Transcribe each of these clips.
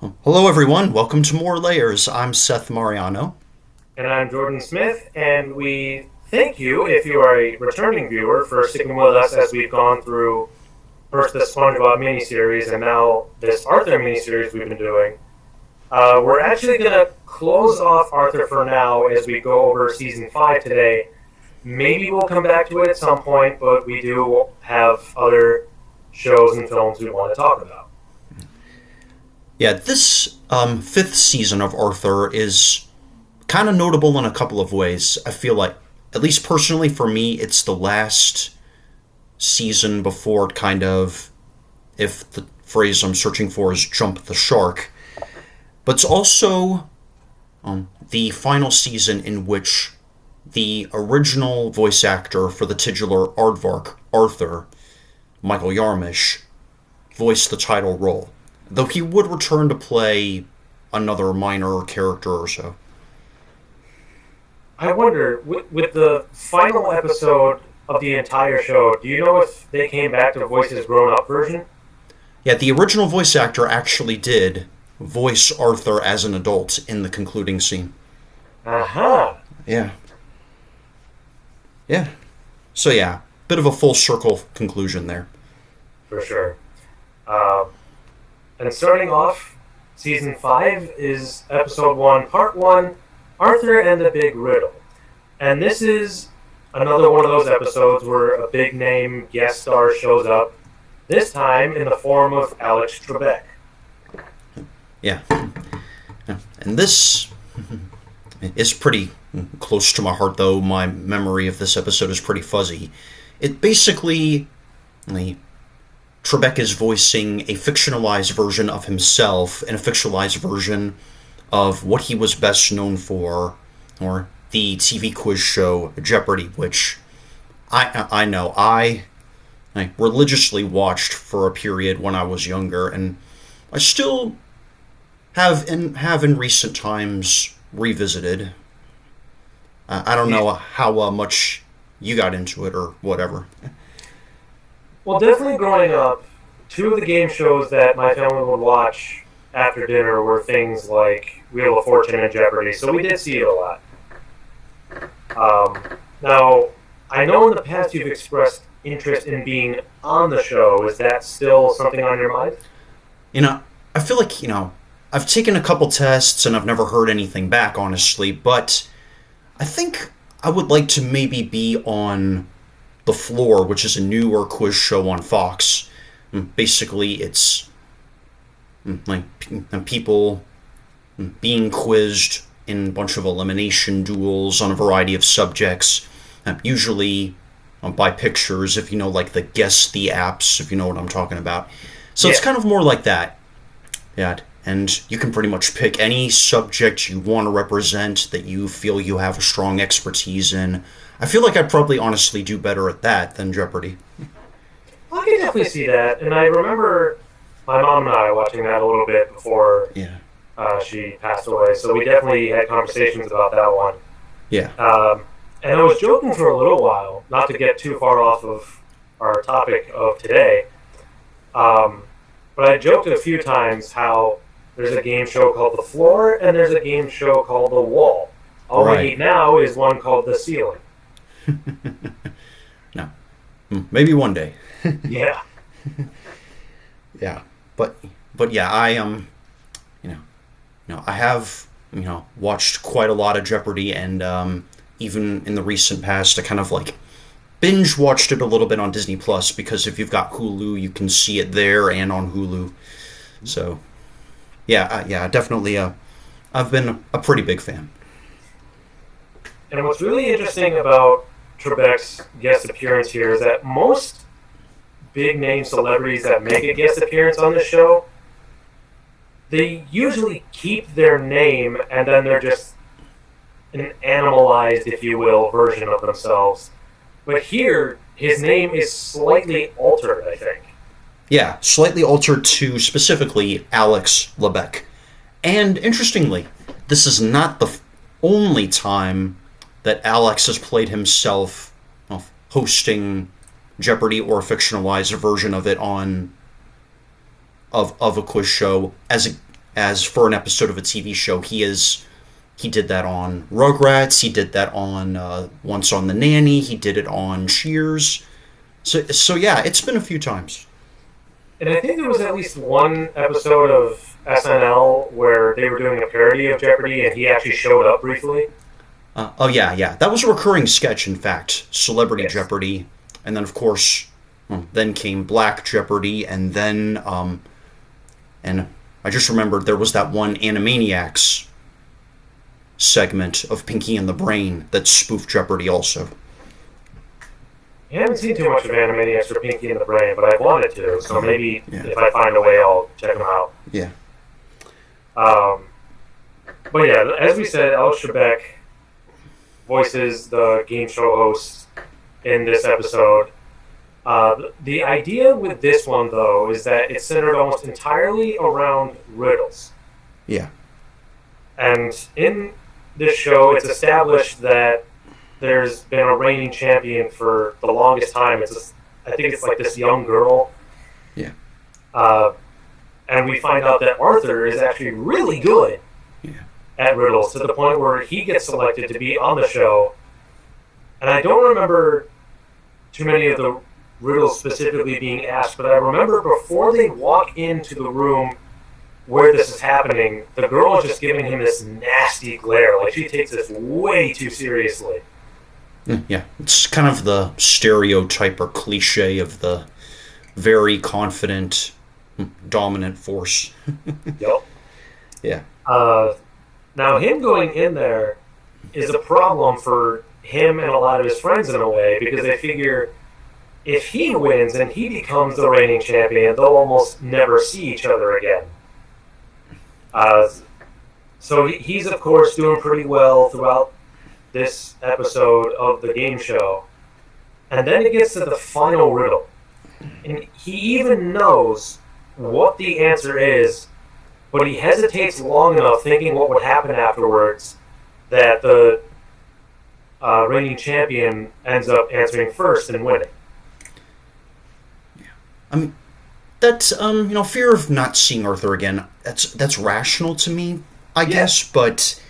Hello, everyone. Welcome to More Layers. I'm Seth Mariano. And I'm Jordan Smith, and we thank you, if you are a returning viewer, for sticking with us as we've gone through first the SpongeBob miniseries and now this Arthur miniseries we've been doing. We're actually going to close off Arthur for now as we go over season 5 today. Maybe we'll come back to it at some point, but we do have other shows and films we want to talk about. Yeah, this fifth season of Arthur is kind of notable in a couple of ways. I feel like, at least personally for me, it's the last season before it kind of, if the phrase I'm searching for is jump the shark. But it's also the final season in which the original voice actor for the titular aardvark, Arthur, Michael Yarmish, voiced the title role, though he would return to play another minor character or so. I wonder, with the final episode of the entire show, do you know if they came back to voice his grown-up version? Yeah, the original voice actor actually did voice Arthur as an adult in the concluding scene. Aha! Yeah. Yeah. So yeah, bit of a full circle conclusion there. For sure. And starting off, season 5 is episode 1, part 1, Arthur and the Big Riddle. And this is another one of those episodes where a big name guest star shows up, this time in the form of Alex Trebek. Yeah. And this is pretty close to my heart, though my memory of this episode is pretty fuzzy. It basically, Trebek is voicing a fictionalized version of himself and a fictionalized version of what he was best known for, or the TV quiz show Jeopardy, which I religiously watched for a period when I was younger, and I still have in recent times revisited. I don't know how much you got into it or whatever. Well, definitely growing up, two of the game shows that my family would watch after dinner were things like Wheel of Fortune and Jeopardy, so we did see it a lot. Now, I know in the past you've expressed interest in being on the show. Is that still something on your mind? I feel like, I've taken a couple tests and I've never heard anything back, honestly, but I think I would like to maybe be on The Floor, which is a newer quiz show on Fox. Basically, it's like people being quizzed in a bunch of elimination duels on a variety of subjects, usually by pictures, if you know, like the Guess the apps, if you know what I'm talking about. So It's kind of more like that. Yeah, and you can pretty much pick any subject you want to represent that you feel you have a strong expertise in. I feel like I'd probably honestly do better at that than Jeopardy. I can definitely see that, and I remember my mom and I watching that a little bit before she passed away, so we definitely had conversations about that one. Yeah. And I was joking for a little while, not to get too far off of our topic of today, but I joked a few times how there's a game show called The Floor, and there's a game show called The Wall. All we need now is one called The Ceiling. No. Maybe one day. Yeah. Yeah. But yeah, I I have, watched quite a lot of Jeopardy, and even in the recent past, I kind of binge watched it a little bit on Disney Plus, because if you've got Hulu, you can see it there and on Hulu. So, definitely, I've been a pretty big fan. And what's really interesting about Trebek's guest appearance here is that most big-name celebrities that make a guest appearance on the show, they usually keep their name, and then they're just an animalized, if you will, version of themselves. But here, his name is slightly altered, I think. Yeah, slightly altered to specifically Alex Lebek. And interestingly, this is not the only time that Alex has played himself hosting Jeopardy or a fictionalized version of it of a quiz show as as for an episode of a TV show. He did that on Rugrats. He did that on once on The Nanny. He did it on Cheers. So yeah, it's been a few times. And I think there was at least one episode of SNL where they were doing a parody of Jeopardy, and he actually showed up briefly. Oh yeah. That was a recurring sketch, in fact. Celebrity Yes. Jeopardy, and then of course, then came Black Jeopardy, and then and I just remembered there was that one Animaniacs segment of Pinky and the Brain that spoofed Jeopardy also. I haven't seen too much of Animaniacs or Pinky and the Brain, but I wanted to, so maybe Yeah. if I find a way, I'll check them out. Yeah. But yeah, as we said, El Trebek voices the game show host in this episode. The idea with this one, though, is that it's centered almost entirely around riddles. Yeah. And in this show, it's established that there's been a reigning champion for the longest time. I think it's like this young girl. Yeah. And we find out that Arthur is actually really good at riddles, to the point where he gets selected to be on the show. And I don't remember too many of the riddles specifically being asked, but I remember before they walk into the room where this is happening, the girl is just giving him this nasty glare. Like, she takes this way too seriously. Yeah, it's kind of the stereotype or cliche of the very confident, dominant force. Yep. Yeah. Now, him going in there is a problem for him and a lot of his friends in a way, because they figure if he wins and he becomes the reigning champion, they'll almost never see each other again. So he's, of course, doing pretty well throughout this episode of the game show. And then it gets to the final riddle. And he even knows what the answer is, but he hesitates long enough thinking what would happen afterwards that the reigning champion ends up answering first and winning. I mean, that's fear of not seeing Arthur again. That's rational to me, I guess. But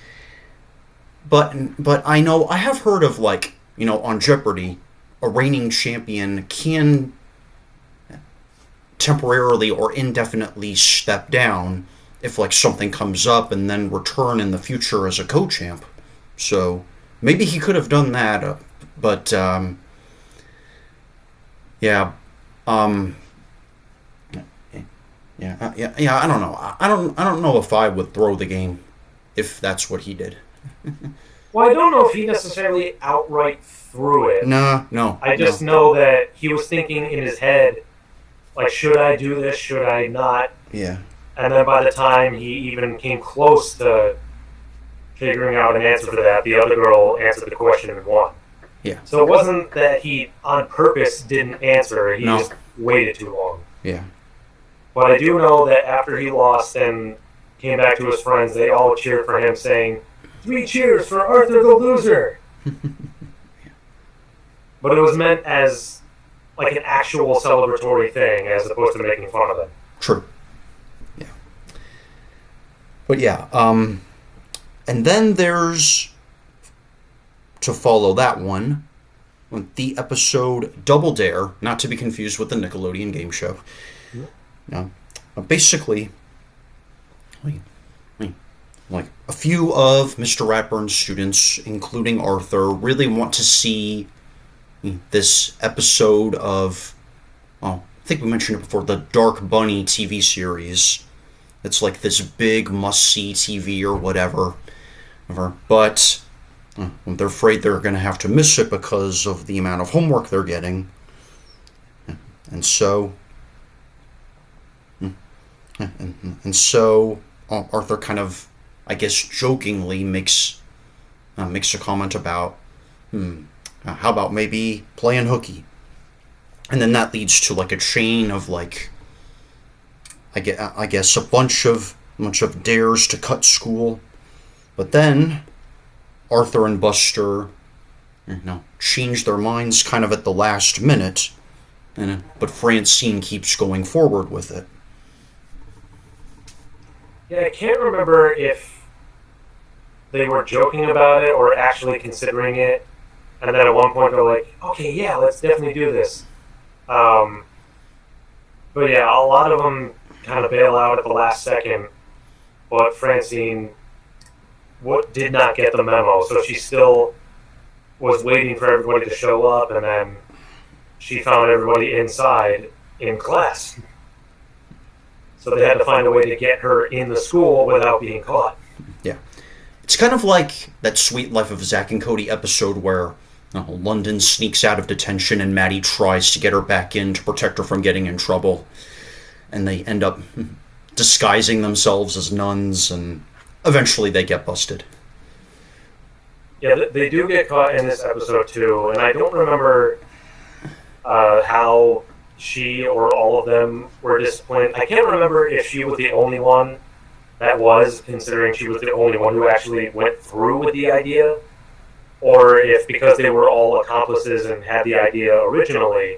I know I have heard of, like, on Jeopardy, a reigning champion can temporarily or indefinitely step down if, like, something comes up, and then return in the future as a co-champ. So maybe he could have done that, but yeah. I don't know. I don't know if I would throw the game if that's what he did. Well, I don't know if he necessarily outright threw it. No. I just know that he was thinking in his head, like, should I do this? Should I not? Yeah. And then by the time he even came close to figuring out an answer for that, the other girl answered the question and won. Yeah. So it wasn't that he on purpose didn't answer, he just waited too long. Yeah. But I do know that after he lost and came back to his friends, they all cheered for him, saying, 3 cheers for Arthur the loser! But it was meant as, like, an actual celebratory thing, as opposed to making fun of them. True. Yeah. But yeah, and then there's, to follow that one, the episode Double Dare, not to be confused with the Nickelodeon game show. No. Basically, like, a few of Mr. Ratburn's students, including Arthur, really want to see this episode of, I think we mentioned it before, the Dark Bunny TV series. It's like this big must-see TV or whatever. But they're afraid they're going to have to miss it because of the amount of homework they're getting. And so... And so Arthur kind of, I guess, jokingly makes a comment about, how about maybe playing hooky? And then that leads to, like, a chain of, like, I guess a bunch of dares to cut school. But then Arthur and Buster, change their minds kind of at the last minute, but Francine keeps going forward with it. Yeah, I can't remember if they were joking about it or actually considering it. And then at one point they're like, okay, yeah, let's definitely do this. Um, but yeah, a lot of them kind of bail out at the last second. But Francine did not get the memo, so she still was waiting for everybody to show up, and then she found everybody inside in class. So they had to find a way to get her in the school without being caught. Yeah. It's kind of like that Sweet Life of Zack and Cody episode where London sneaks out of detention and Maddie tries to get her back in to protect her from getting in trouble. And they end up disguising themselves as nuns, and eventually they get busted. Yeah, they do get caught in this episode too, and I don't remember how she or all of them were disciplined. I can't remember if she was the only one that was, considering she was the only one who actually went through with the idea, or if because they were all accomplices and had the idea originally,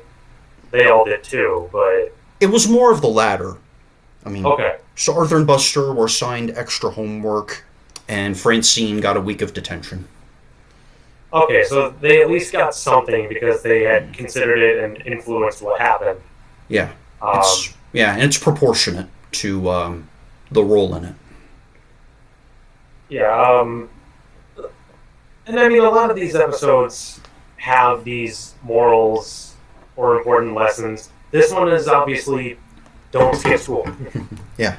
they all did too, but... It was more of the latter. I mean, okay. So Arthur and Buster were assigned extra homework, and Francine got a week of detention. Okay, so they at least got something because they had considered it and influenced what happened. Yeah. And it's proportionate to the role in it. Yeah, and I mean, a lot of these episodes have these morals or important lessons. This one is obviously don't skip school. Yeah.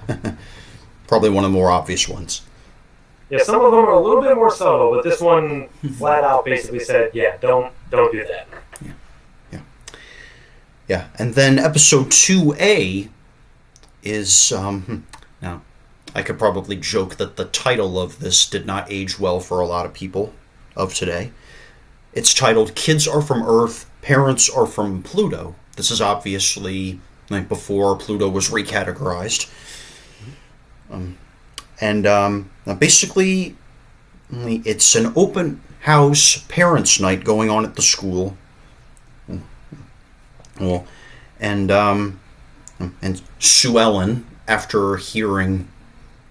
Probably one of the more obvious ones. Yeah, some of them are a little bit more subtle, but this one flat out basically said, yeah, don't do that. Yeah. And then episode 2A is, now, I could probably joke that the title of this did not age well for a lot of people of today. It's titled Kids Are From Earth, Parents Are From Pluto. This is obviously like before Pluto was recategorized. Basically, it's an open house parents' night going on at the school. Well, and Sue Ellen, after hearing,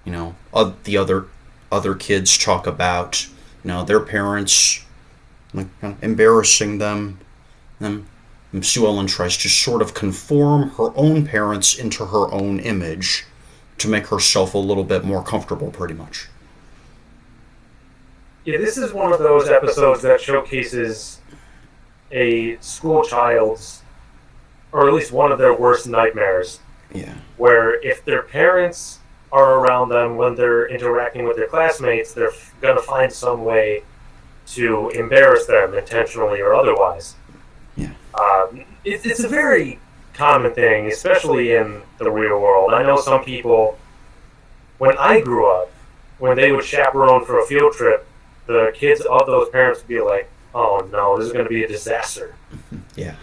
the other kids talk about, their parents, embarrassing them, Sue Ellen tries to sort of conform her own parents into her own image to make herself a little bit more comfortable, pretty much. Yeah, this is one of those episodes that showcases a school child's, or at least one of their worst nightmares. Yeah. Where if their parents are around them when they're interacting with their classmates, they're going to find some way to embarrass them, intentionally or otherwise. Yeah. It's a very common thing, especially in the real world. I know some people, when I grew up, when they would chaperone for a field trip, the kids of those parents would be like, oh no, this is going to be a disaster. Yeah.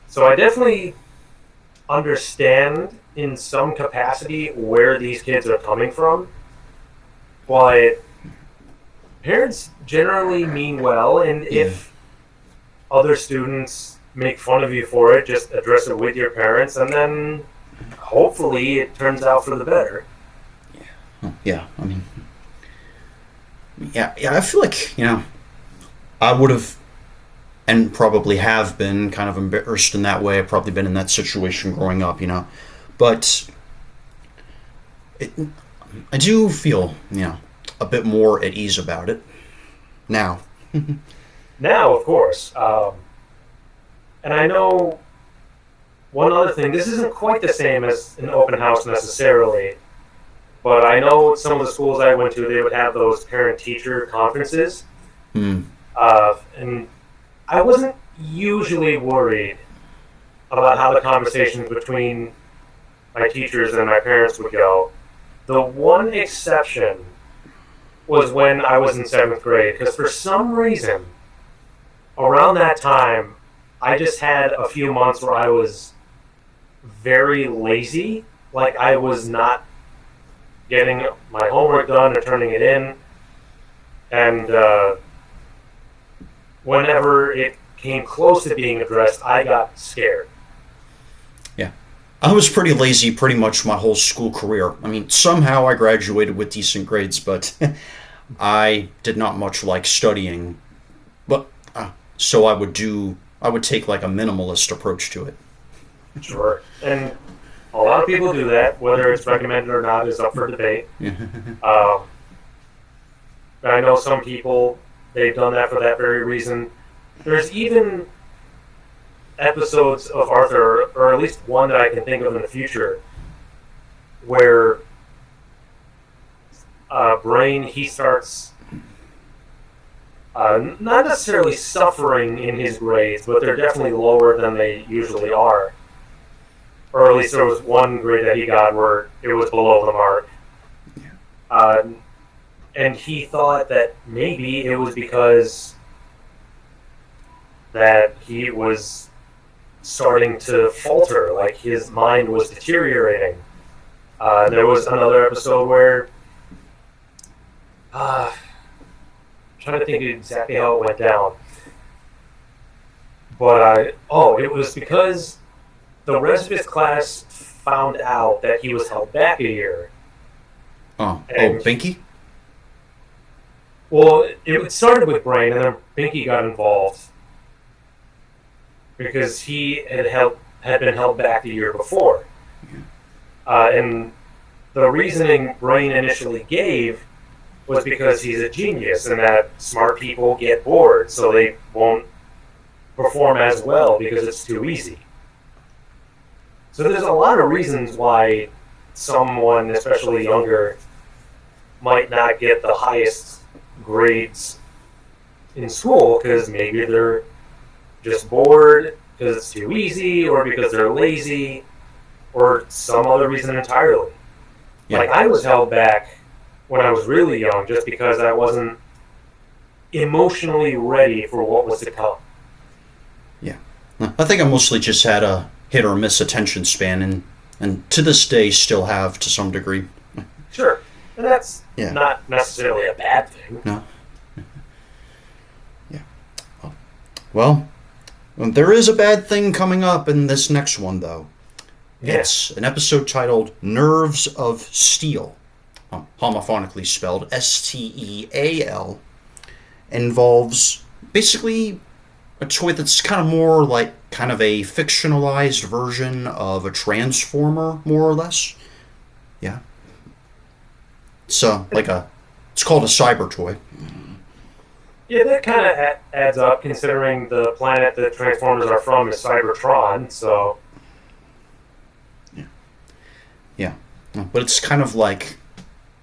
So I definitely understand in some capacity where these kids are coming from, but parents generally mean well, and if other students make fun of you for it, just address it with your parents, and then hopefully it turns out for the better. Yeah, I mean, I feel like, I would have, and probably have been, kind of embarrassed in that way. I've probably been in that situation growing up, but I do feel, a bit more at ease about it now. Now, of course. And I know one other thing, this isn't quite the same as an open house necessarily, but I know some of the schools I went to, they would have those parent-teacher conferences. And I wasn't usually worried about how the conversations between my teachers and my parents would go. The one exception was when I was in 7th grade, because for some reason, around that time, I just had a few months where I was very lazy. Like, I was not getting my homework done or turning it in. And whenever it came close to being addressed, I got scared. Yeah. I was pretty lazy pretty much my whole school career. I mean, somehow I graduated with decent grades, but I did not much like studying. But so I would take like a minimalist approach to it. Sure. And a lot of people do that. Whether it's recommended or not is up for debate. Um, I know some people, they've done that for that very reason. There's even episodes of Arthur, or at least one that I can think of in the future, where Brain, he starts not necessarily suffering in his grades, but they're definitely lower than they usually are. Or at least there was one grade that he got where it was below the mark. Uh, and he thought that maybe it was because that he was starting to falter, like his mind was deteriorating. There was another episode where I'm trying to think exactly how it went down. But it was because the rest of his class found out that he was held back a year. Binky? Well, it started with Brain, and then Binky got involved because he had been held back the year before. And the reasoning Brain initially gave was because he's a genius and that smart people get bored, so they won't perform as well because it's too easy. So there's a lot of reasons why someone, especially younger, might not get the highest grades in school because maybe they're just bored because it's too easy, or because they're lazy, or some other reason entirely. Yeah. Like, I was held back when I was really young just because I wasn't emotionally ready for what was to come. Yeah. I think I mostly just had a hit or miss attention span, and to this day still have to some degree. Sure. And that's not necessarily a bad thing. No. Yeah. Well, there is a bad thing coming up in this next one, though. Yeah. It's an episode titled Nerves of Steel, homophonically spelled Steal, involves basically a toy that's kind of more like kind of a fictionalized version of a transformer, more or less. Yeah. So, it's called a cyber toy. Yeah, that kind of adds up, considering the planet that Transformers are from is Cybertron, so... Yeah. But it's kind of like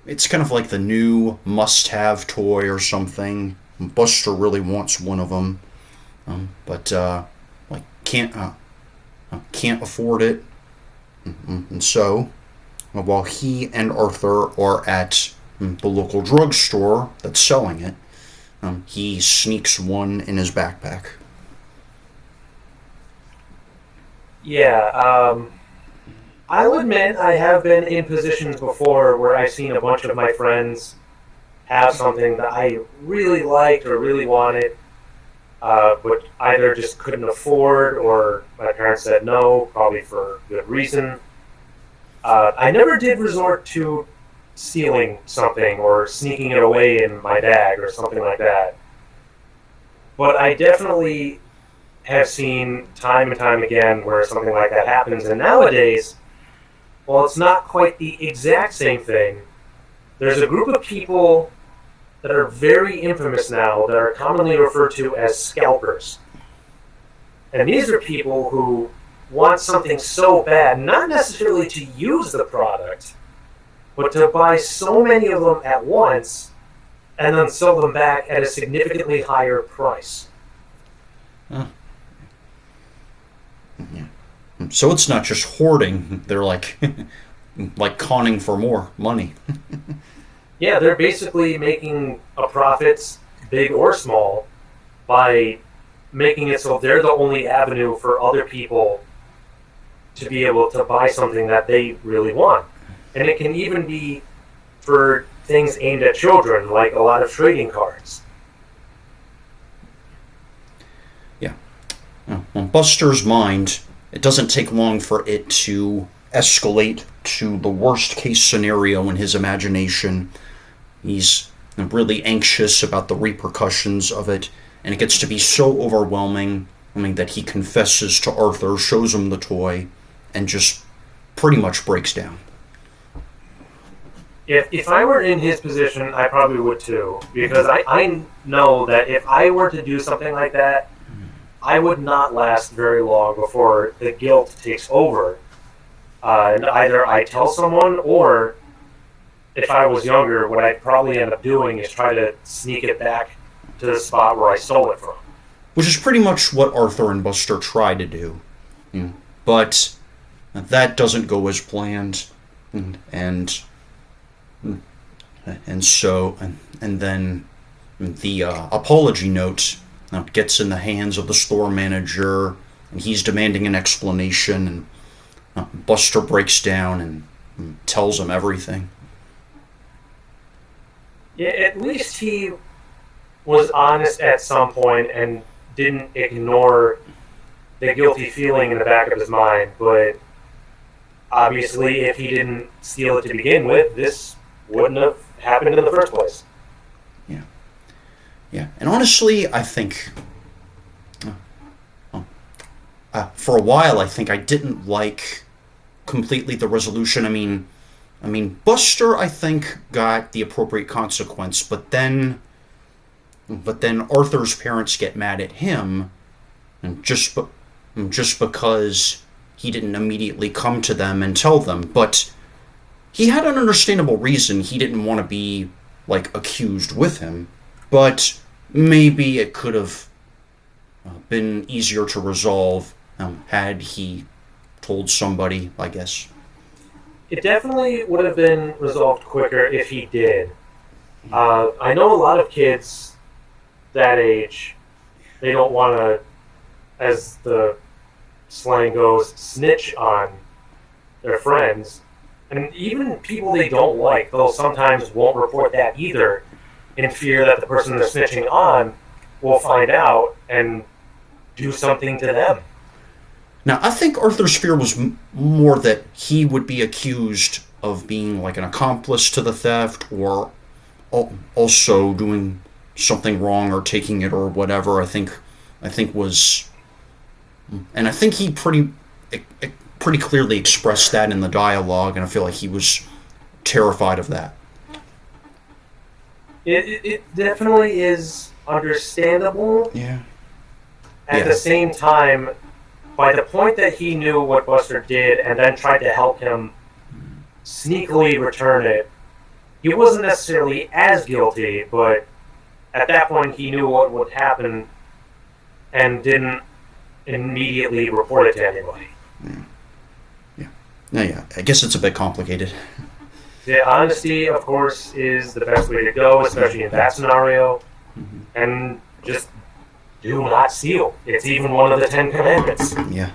the new must-have toy or something. Buster really wants one of them, but can't afford it. And so, while he and Arthur are at the local drugstore that's selling it, he sneaks one in his backpack. Yeah, I'll admit I have been in positions before where I've seen a bunch of my friends have something that I really liked or really wanted, but either just couldn't afford or my parents said no, probably for good reason. I never did resort to stealing something or sneaking it away in my bag or something like that. But I definitely have seen time and time again where something like that happens, and nowadays, while it's not quite the exact same thing, there's a group of people that are very infamous now that are commonly referred to as scalpers. And these are people who want something so bad, not necessarily to use the product, but to buy so many of them at once and then sell them back at a significantly higher price. Yeah. So it's not just hoarding, they're like conning for more money. Yeah, they're basically making a profit, big or small, by making it so they're the only avenue for other people to be able to buy something that they really want. And it can even be for things aimed at children, like a lot of trading cards. Yeah. Well, Buster's mind it doesn't take long for it to escalate to the worst case scenario in his imagination. He's really anxious about the repercussions of it, and it gets to be so overwhelming, that he confesses to Arthur, shows him the toy, and just pretty much breaks down. If I were in his position, I probably would too. Because I know that if I were to do something like that, I would not last very long before the guilt takes over. And either I tell someone, or if I was younger, what I'd probably end up doing is try to sneak it back to the spot where I stole it from. Which is pretty much what Arthur and Buster try to do. But that doesn't go as planned. And then the apology note gets in the hands of the store manager, and he's demanding an explanation, and Buster breaks down and tells him everything. Yeah, at least he was honest at some point and didn't ignore the guilty feeling in the back of his mind, but obviously if he didn't steal it to begin with, this wouldn't have happened in the first place. Yeah. And honestly, I think for a while, I think I didn't like completely the resolution. I mean, Buster, I think, got the appropriate consequence, but then Arthur's parents get mad at him, and just because he didn't immediately come to them and tell them. But he had an understandable reason. He didn't want to be, accused with him. But maybe it could have been easier to resolve had he told somebody, I guess. It definitely would have been resolved quicker if he did. I know a lot of kids that age, they don't want to, as the slang goes, snitch on their friends. And even people they don't like, they'll sometimes won't report that either, in fear that the person they're snitching on will find out and do something to them. Now, I think Arthur's fear was more that he would be accused of being an accomplice to the theft, or also doing something wrong or taking it or whatever. I think was, and I think he pretty clearly expressed that in the dialogue, and I feel like he was terrified of that. It definitely is understandable. Yeah. At the same time, by the point that he knew what Buster did and then tried to help him sneakily return it, he wasn't necessarily as guilty, but at that point he knew what would happen and didn't immediately report it to anybody. Yeah, I guess it's a bit complicated. The honesty, of course, is the best way to go, especially in that scenario. And just do not steal. It's even one of the 10 Commandments. Yeah.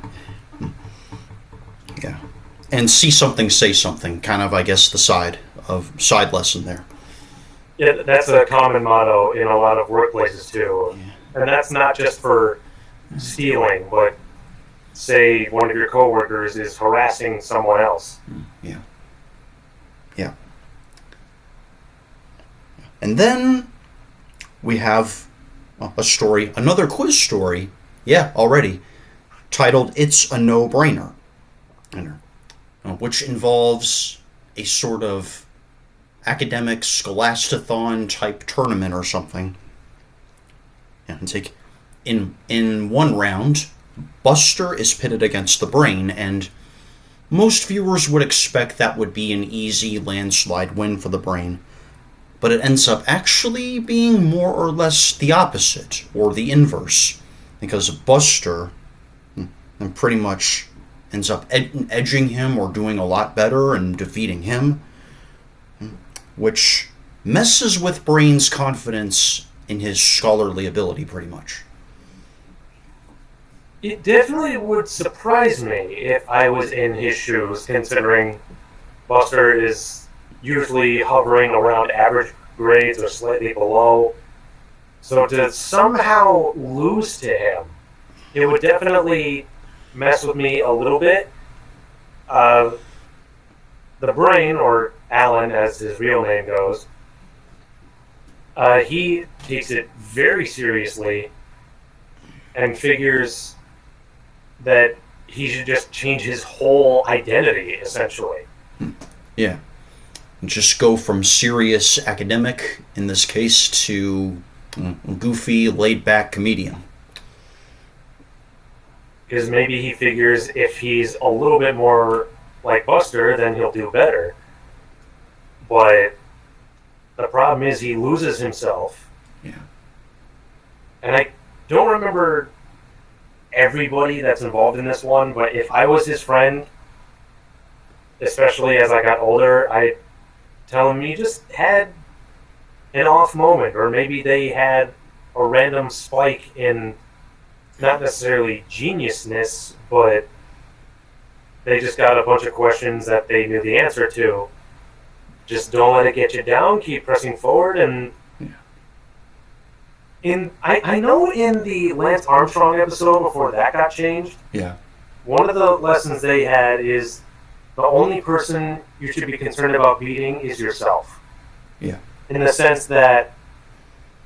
And see something, say something. Kind of, I guess, the side lesson there. Yeah, that's a common motto in a lot of workplaces too. Yeah. And that's not just for stealing, but say one of your coworkers is harassing someone else. Yeah. And then we have a story, another quiz story, already, titled It's a No-Brainer, which involves a sort of academic scholastathon type tournament or something. And in one round, Buster is pitted against the Brain, and most viewers would expect that would be an easy landslide win for the Brain. But it ends up actually being more or less the opposite, or the inverse, because Buster pretty much ends up edging him or doing a lot better and defeating him, which messes with Brain's confidence in his scholarly ability pretty much. It definitely would surprise me if I was in his shoes, considering Buster is usually hovering around average grades or slightly below. So to somehow lose to him, it would definitely mess with me a little bit. The brain, or Alan as his real name goes, he takes it very seriously and figures that he should just change his whole identity, essentially. Yeah. Just go from serious academic, in this case, to goofy, laid-back comedian. Because maybe he figures if he's a little bit more like Buster, then he'll do better. But the problem is he loses himself. Yeah. And I don't remember everybody that's involved in this one, but if I was his friend, especially as I got older, I'd tell him you just had an off moment, or maybe they had a random spike in not necessarily geniusness, but they just got a bunch of questions that they knew the answer to. Just don't let it get you down, keep pressing forward, and I know in the Lance Armstrong episode before that got changed, one of the lessons they had is the only person you should be concerned about beating is yourself. Yeah. In the sense that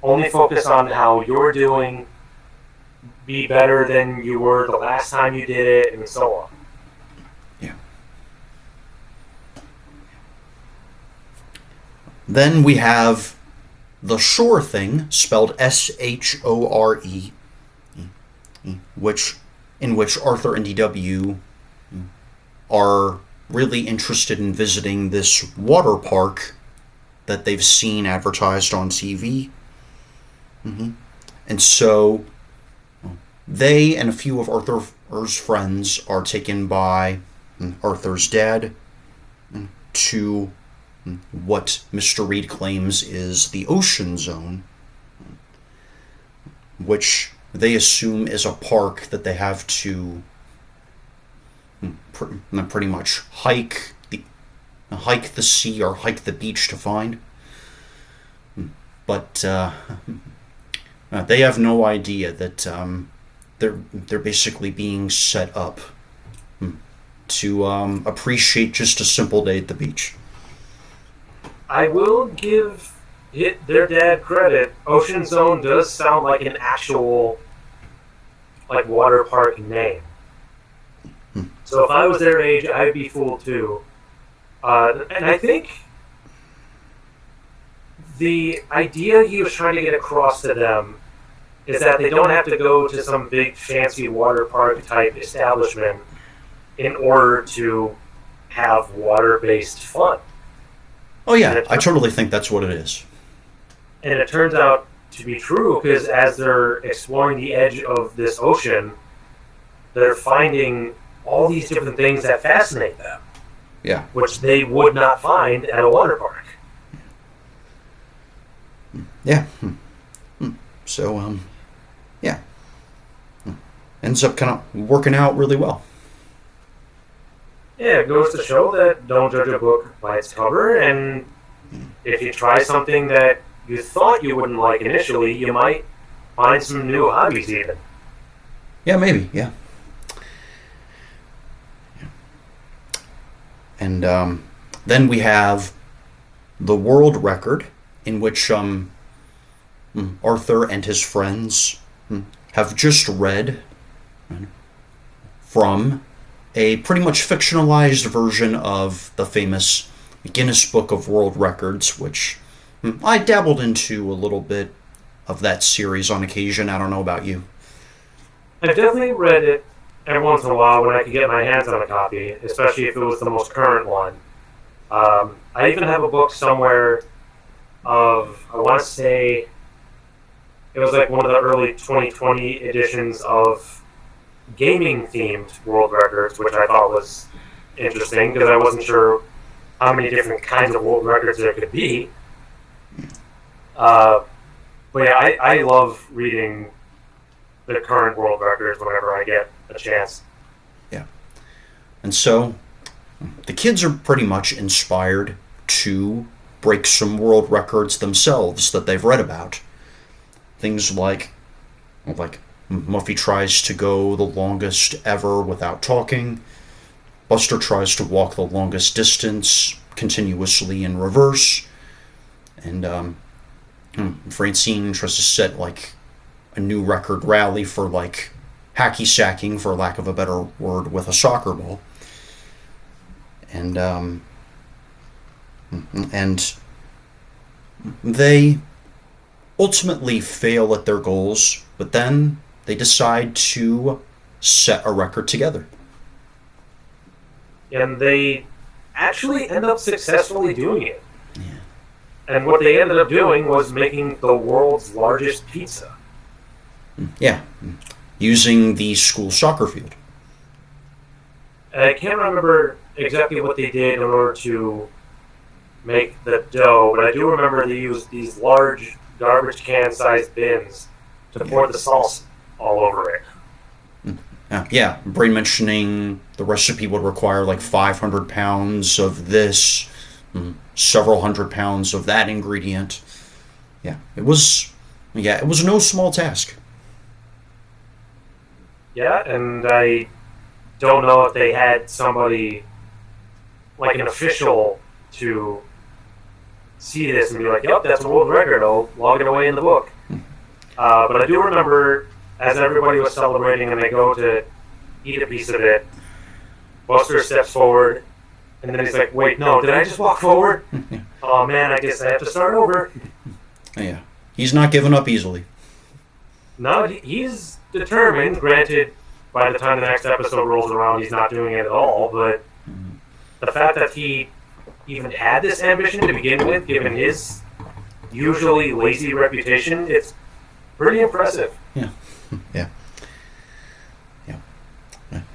only focus on how you're doing, be better than you were the last time you did it, and so on. Yeah. Then we have the Shore Thing, spelled Shore, in which Arthur and DW are really interested in visiting this water park that they've seen advertised on TV. And so they and a few of Arthur's friends are taken by Arthur's dad to what Mr. Reed claims is the ocean zone, which they assume is a park that they have to pretty much hike the sea or hike the beach to find. But they have no idea that they're basically being set up to appreciate just a simple day at the beach. I will give their dad credit. Ocean Zone does sound like an actual water park name. So if I was their age, I'd be fooled too. And I think the idea he was trying to get across to them is that they don't have to go to some big fancy water park type establishment in order to have water-based fun. Oh yeah, I totally think that's what it is. And it turns out to be true, because as they're exploring the edge of this ocean, they're finding all these different things that fascinate them. Yeah. Which they would not find at a water park. Yeah. So, yeah. Ends up kind of working out really well. Yeah, it goes to show that don't judge a book by its cover, and if you try something that you thought you wouldn't like initially, you might find some new hobbies even. Yeah, maybe, yeah. And then we have the world record, in which Arthur and his friends have just read from a pretty much fictionalized version of the famous Guinness Book of World Records, which I dabbled into a little bit of that series on occasion. I don't know about you. I've definitely read it every once in a while when I could get my hands on a copy, especially if it was the most current one. I even have a book somewhere of, I want to say, it was like one of the early 2020 editions of gaming-themed world records, which I thought was interesting, because I wasn't sure how many different kinds of world records there could be. But yeah, I love reading the current world records whenever I get a chance. Yeah. And so, the kids are pretty much inspired to break some world records themselves that they've read about. Things like Muffy tries to go the longest ever without talking. Buster tries to walk the longest distance continuously in reverse. And Francine tries to set like a new record rally for like hacky sacking, for lack of a better word, with a soccer ball. And they ultimately fail at their goals, but then they decide to set a record together. And they actually end up successfully doing it. Yeah. And what they ended up doing was making the world's largest pizza. Yeah. Using the school soccer field. And I can't remember exactly what they did in order to make the dough, but I do remember they used these large garbage can-sized bins to pour the sauce all over it. Yeah, Brain mentioning the recipe would require like 500 pounds of this, several hundred pounds of that ingredient. It was no small task. Yeah, and I don't know if they had somebody, like an official, to see this and be like, yep, that's a world record, I'll log it away in the book. But I do remember, as everybody was celebrating and they go to eat a piece of it, Buster steps forward, and then he's like, wait, no, did I just walk forward? Oh man, I guess I have to start over. Yeah, he's not giving up easily. No, he's determined. Granted, by the time the next episode rolls around, he's not doing it at all, but the fact that he even had this ambition to begin with, given his usually lazy reputation, it's pretty impressive. Yeah.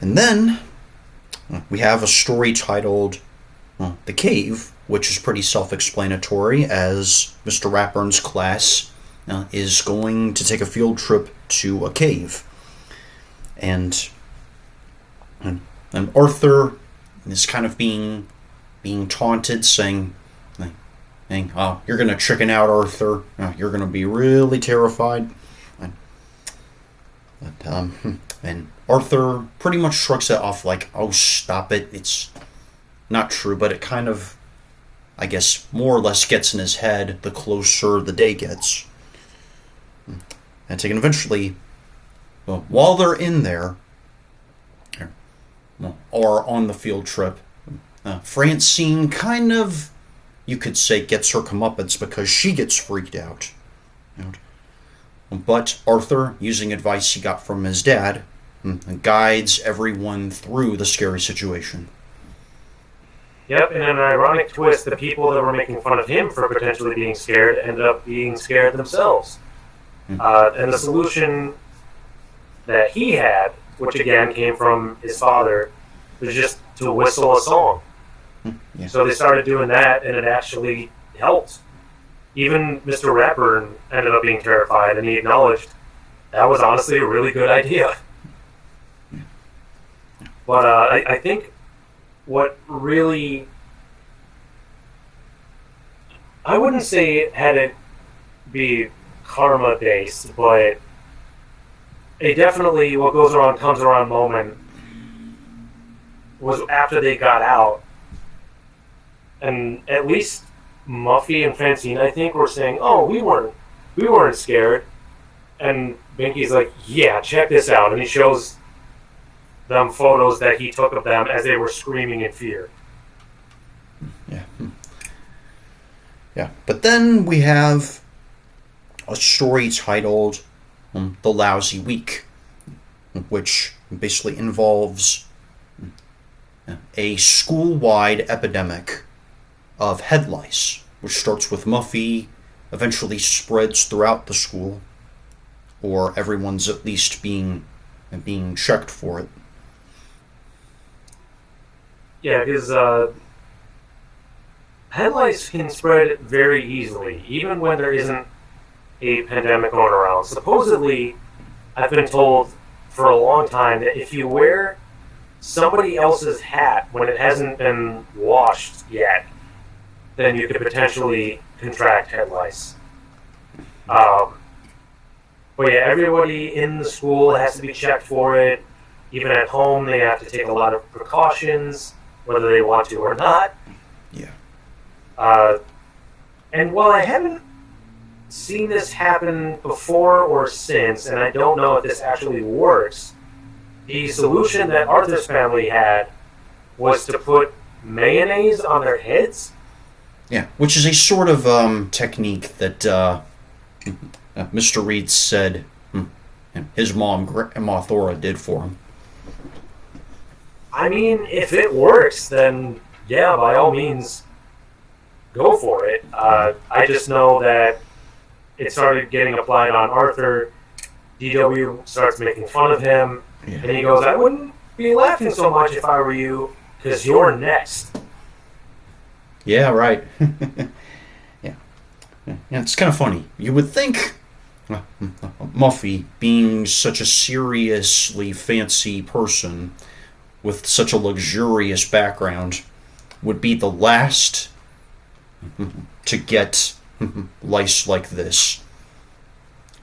And then we have a story titled The Cave, which is pretty self-explanatory, as Mr. Ratburn's class is going to take a field trip to a cave. And Arthur is kind of being taunted, saying, oh, you're going to chicken out, Arthur. You're going to be really terrified. And Arthur pretty much shrugs it off like, oh, stop it. It's not true, but it kind of, I guess, more or less gets in his head the closer the day gets. And eventually, while they're in there, or on the field trip, Francine kind of, you could say, gets her comeuppance because she gets freaked out. But Arthur, using advice he got from his dad, guides everyone through the scary situation. Yep, and in an ironic twist, the people that were making fun of him for potentially being scared ended up being scared themselves. And the solution that he had, which again came from his father, was just to whistle a song. So they started doing that, and it actually helped. Even Mr. Ratburn ended up being terrified, and he acknowledged that was honestly a really good idea. But I think what really, I wouldn't say it had it be karma-based, but it definitely, what goes around comes around moment was after they got out. And at least Muffy and Francine, I think, were saying, oh, we weren't scared. And Binky's like, yeah, check this out. And he shows them photos that he took of them as they were screaming in fear. Yeah. But then we have a story titled The Lousy Week, which basically involves a school-wide epidemic of head lice, which starts with Muffy, eventually spreads throughout the school, or everyone's at least being checked for it. Yeah, because head lice can spread very easily, even when there isn't a pandemic going around. Supposedly, I've been told for a long time that if you wear somebody else's hat when it hasn't been washed yet, then you could potentially contract head lice. But yeah, everybody in the school has to be checked for it. Even at home, they have to take a lot of precautions, whether they want to or not. Yeah. And while I haven't seen this happen before or since, and I don't know if this actually works, the solution that Arthur's family had was to put mayonnaise on their heads. Yeah, which is a sort of technique that Mr. Reed said his mom, Grandma Thora, did for him. I mean, if it works, then yeah, by all means, go for it. I just know that it started getting applied on Arthur. DW starts making fun of him, and he goes, "I wouldn't be laughing so much if I were you, because you're next." Yeah, right. Yeah, it's kind of funny. You would think Muffy, being such a seriously fancy person with such a luxurious background, would be the last to get lice like this.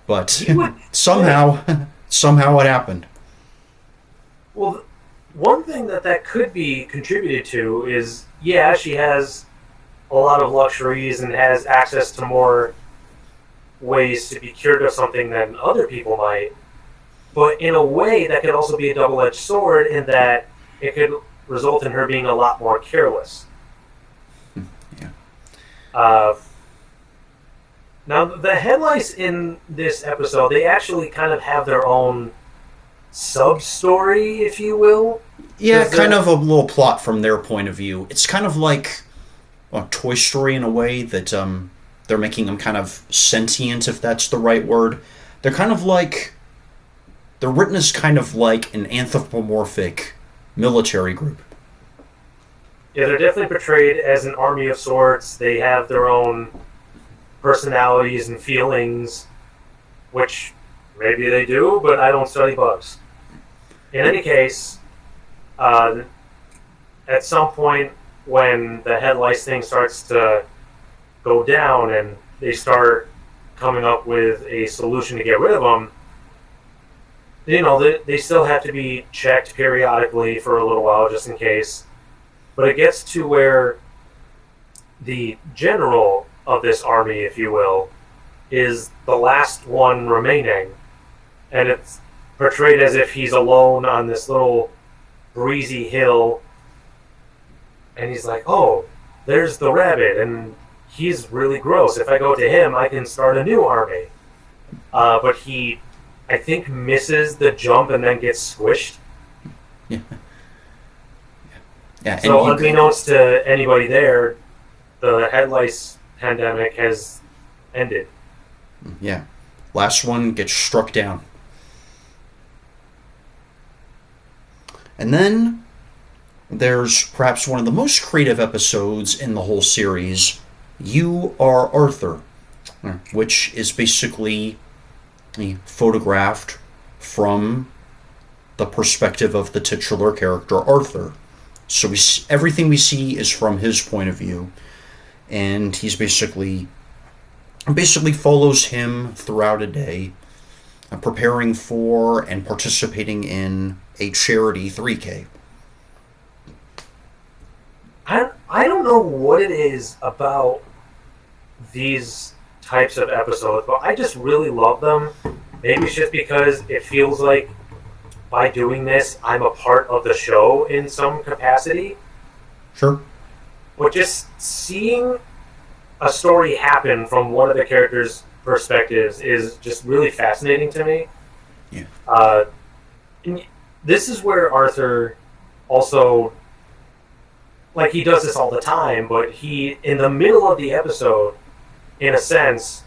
But somehow it happened. Well, one thing that could be contributed to is, yeah, she has a lot of luxuries and has access to more ways to be cured of something than other people might. But in a way, that could also be a double-edged sword in that it could result in her being a lot more careless. Yeah. Now, the head lice in this episode, they actually kind of have their own sub-story, if you will. Yeah, kind of a little plot from their point of view. It's kind of like a Toy Story in a way that they're making them kind of sentient, if that's the right word. They're kind of like... They're written as kind of like an anthropomorphic military group. Yeah, they're definitely portrayed as an army of sorts. They have their own personalities and feelings, which maybe they do, but I don't study bugs. In any case, at some point when the head lice thing starts to go down and they start coming up with a solution to get rid of them, you know, they still have to be checked periodically for a little while just in case. But it gets to where the general of this army, if you will, is the last one remaining. And it's portrayed as if he's alone on this little breezy hill. And he's like, oh, there's the rabbit, and he's really gross. If I go to him, I can start a new army. But he, I think, misses the jump and then gets squished. Yeah. Yeah. So unbeknownst to anybody there, the head lice pandemic has ended. Yeah. Last one gets struck down. And then there's perhaps one of the most creative episodes in the whole series, You Are Arthur, which is basically photographed from the perspective of the titular character Arthur. So everything we see is from his point of view, and he's basically follows him throughout a day, preparing for and participating in a charity 3K. I don't know what it is about these types of episodes, but I just really love them. Maybe it's just because it feels like by doing this, I'm a part of the show in some capacity. Sure. But just seeing a story happen from one of the characters' perspectives is just really fascinating to me. Yeah. This is where Arthur also, like, he does this all the time, but he, in the middle of the episode, in a sense,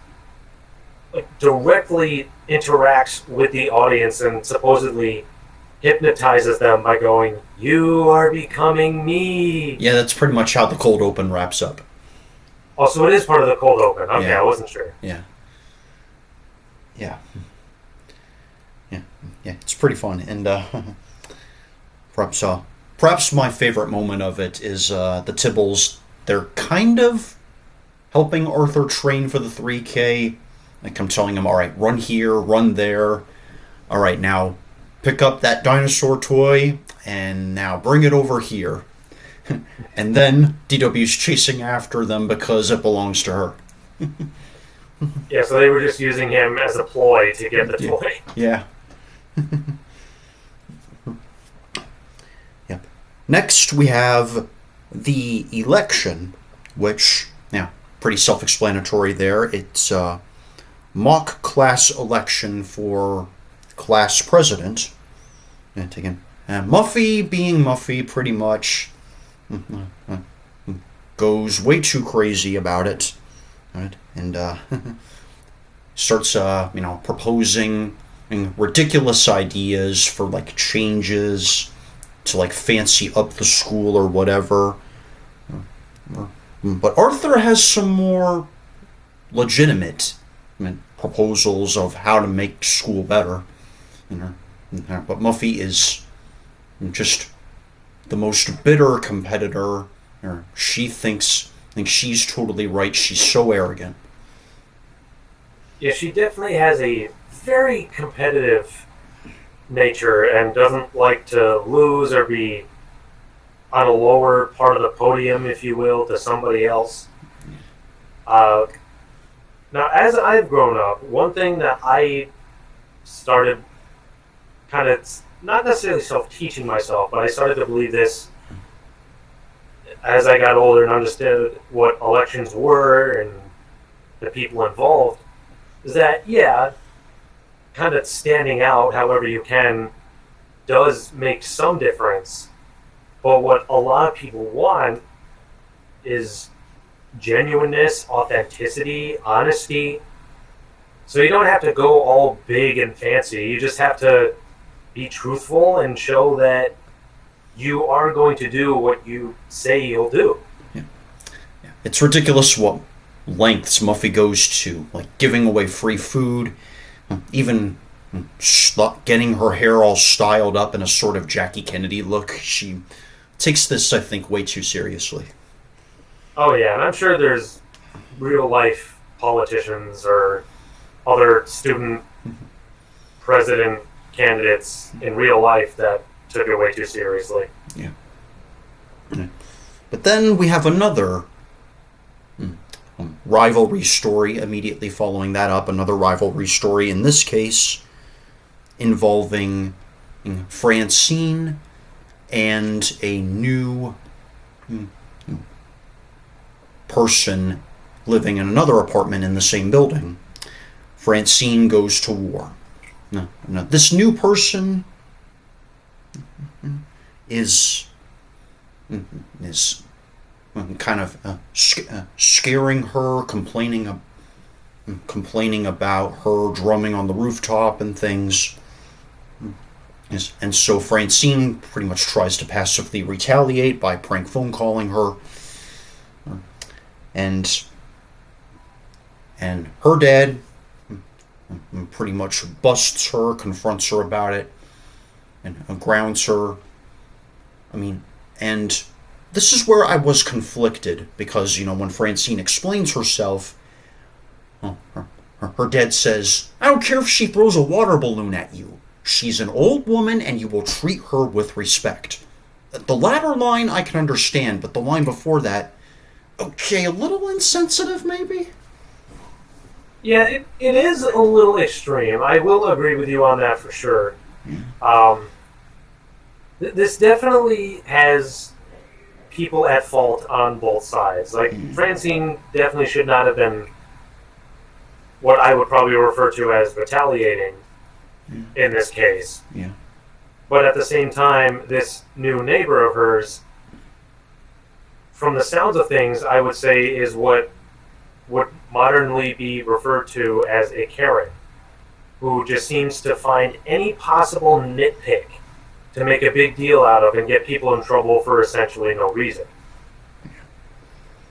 like, directly interacts with the audience and supposedly hypnotizes them by going, "You are becoming me." Yeah, that's pretty much how the cold open wraps up. Also, it is part of the cold open. Okay, Yeah. I wasn't sure. Yeah. Yeah. Yeah, it's pretty fun. And perhaps my favorite moment of it is the Tibbles. They're kind of helping Arthur train for the 3K, Like I'm telling him, all right, run here, run there. All right, now pick up that dinosaur toy and now bring it over here. And then DW's chasing after them because it belongs to her. Yeah, so they were just using him as a ploy to get the toy. Yeah. Yep. Next, we have the election, which, yeah, pretty self-explanatory there. It's a mock class election for class president. And again, Muffy being Muffy pretty much goes way too crazy about it. Right? And starts, proposing ridiculous ideas for, like, changes to, like, fancy up the school or whatever. But Arthur has some more legitimate proposals of how to make school better. But Muffy is just the most bitter competitor. She thinks she's totally right. She's so arrogant. Yeah, she definitely has a very competitive nature and doesn't like to lose or be on a lower part of the podium, if you will, to somebody else. Now, as I've grown up, one thing that I started kind of, not necessarily self-teaching myself, but I started to believe this as I got older and understood what elections were and the people involved, is that, yeah, kind of standing out however you can does make some difference. But what a lot of people want is genuineness, authenticity, honesty. So you don't have to go all big and fancy. You just have to be truthful and show that you are going to do what you say you'll do. Yeah. It's ridiculous what lengths Muffy goes to, like giving away free food, even getting her hair all styled up in a sort of Jackie Kennedy look. She takes this, I think, way too seriously. Oh yeah, and I'm sure there's real life politicians or other student president candidates in real life that took it way too seriously. Yeah. But then we have another rivalry story immediately following that up. Another rivalry story, in this case, involving Francine and a new person living in another apartment in the same building. Francine goes to war. Now, this new person is kind of scaring her, complaining about her drumming on the rooftop and things. And so Francine pretty much tries to passively retaliate by prank phone calling her. And her dad pretty much busts her, confronts her about it, and grounds her. And this is where I was conflicted, because, when Francine explains herself, her dad says, I don't care if she throws a water balloon at you. She's an old woman and you will treat her with respect. The latter line I can understand, but the line before that, okay, a little insensitive maybe? Yeah, it is a little extreme. I will agree with you on that for sure. This definitely has people at fault on both sides. Like, Francine definitely should not have been what I would probably refer to as retaliating in this case. Yeah. But at the same time, this new neighbor of hers, from the sounds of things, I would say is what would modernly be referred to as a Karen, who just seems to find any possible nitpick to make a big deal out of and get people in trouble for essentially no reason.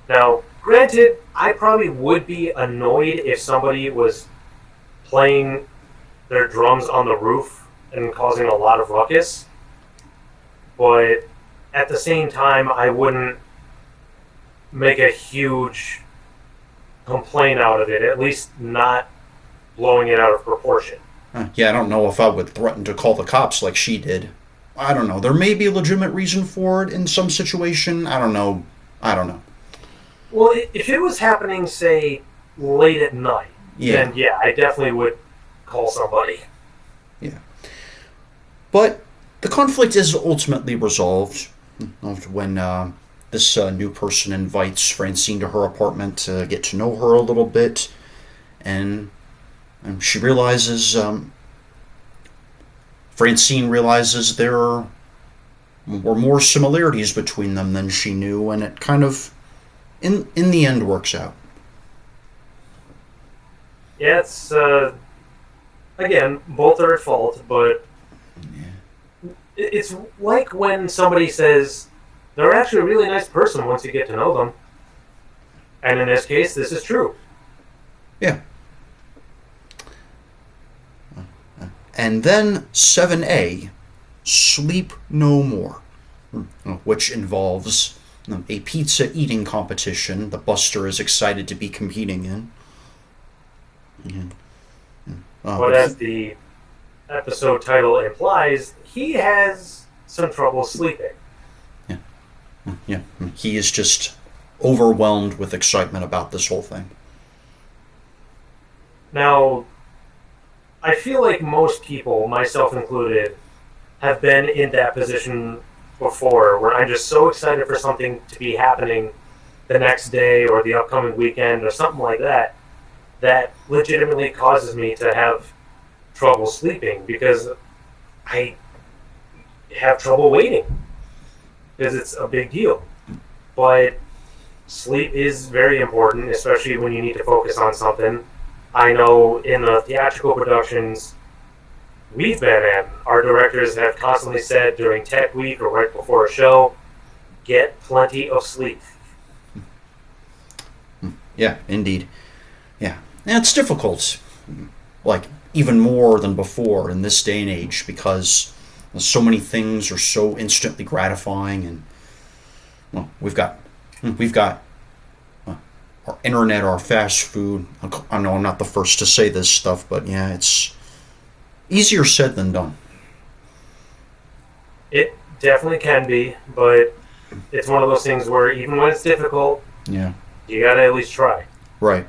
Now, granted, I probably would be annoyed if somebody was playing their drums on the roof and causing a lot of ruckus, but at the same time, I wouldn't make a huge complaint out of it, at least not blowing it out of proportion. Yeah, I don't know if I would threaten to call the cops like she did. I don't know. There may be a legitimate reason for it in some situation. I don't know. Well, if it was happening, say, late at night, then yeah, I definitely would call somebody. Yeah. But the conflict is ultimately resolved when this new person invites Francine to her apartment to get to know her a little bit. And she realizes, Francine realizes there were more similarities between them than she knew, and it kind of, in the end, works out. Yeah, it's, again, both are at fault, but it's like when somebody says, they're actually a really nice person once you get to know them. And in this case, this is true. Yeah. And then 7A, Sleep No More, which involves a pizza eating competition that Buster is excited to be competing in. But as the episode title implies, he has some trouble sleeping. Yeah, he is just overwhelmed with excitement about this whole thing. Now, I feel like most people, myself included, have been in that position before, where I'm just so excited for something to be happening the next day or the upcoming weekend or something like that, that legitimately causes me to have trouble sleeping because I have trouble waiting because it's a big deal. But sleep is very important, especially when you need to focus on something. I know in the theatrical productions we've been in, our directors have constantly said during tech week or right before a show, get plenty of sleep. Yeah, indeed. Yeah. And it's difficult, like, even more than before in this day and age, because so many things are so instantly gratifying, and well, we've got our internet, our fast food. I know I'm not the first to say this stuff, but yeah, it's easier said than done. It definitely can be, but it's one of those things where even when it's difficult, yeah, you gotta at least try. Right.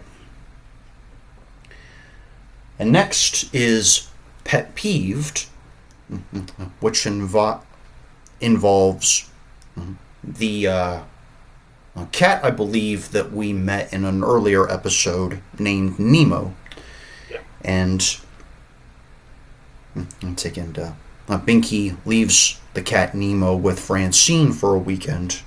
And next is Pet Peeved, which involves the cat, I believe, that we met in an earlier episode named Nemo. Yeah. And once again, Binky leaves the cat Nemo with Francine for a weekend.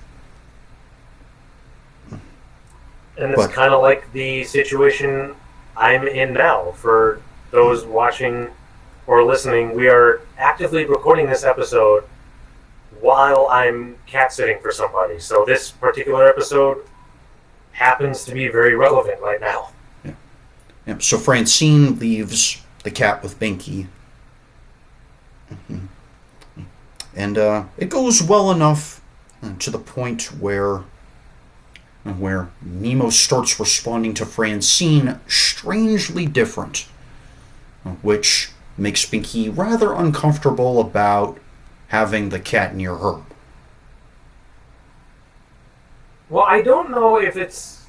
And it's kind of like the situation I'm in now. For those watching or listening, we are actively recording this episode while I'm cat sitting for somebody. So this particular episode happens to be very relevant right now. Yeah. So Francine leaves the cat with Binky. And it goes well enough to the point where Nemo starts responding to Francine strangely different, which makes Binky rather uncomfortable about having the cat near her. Well, I don't know if it's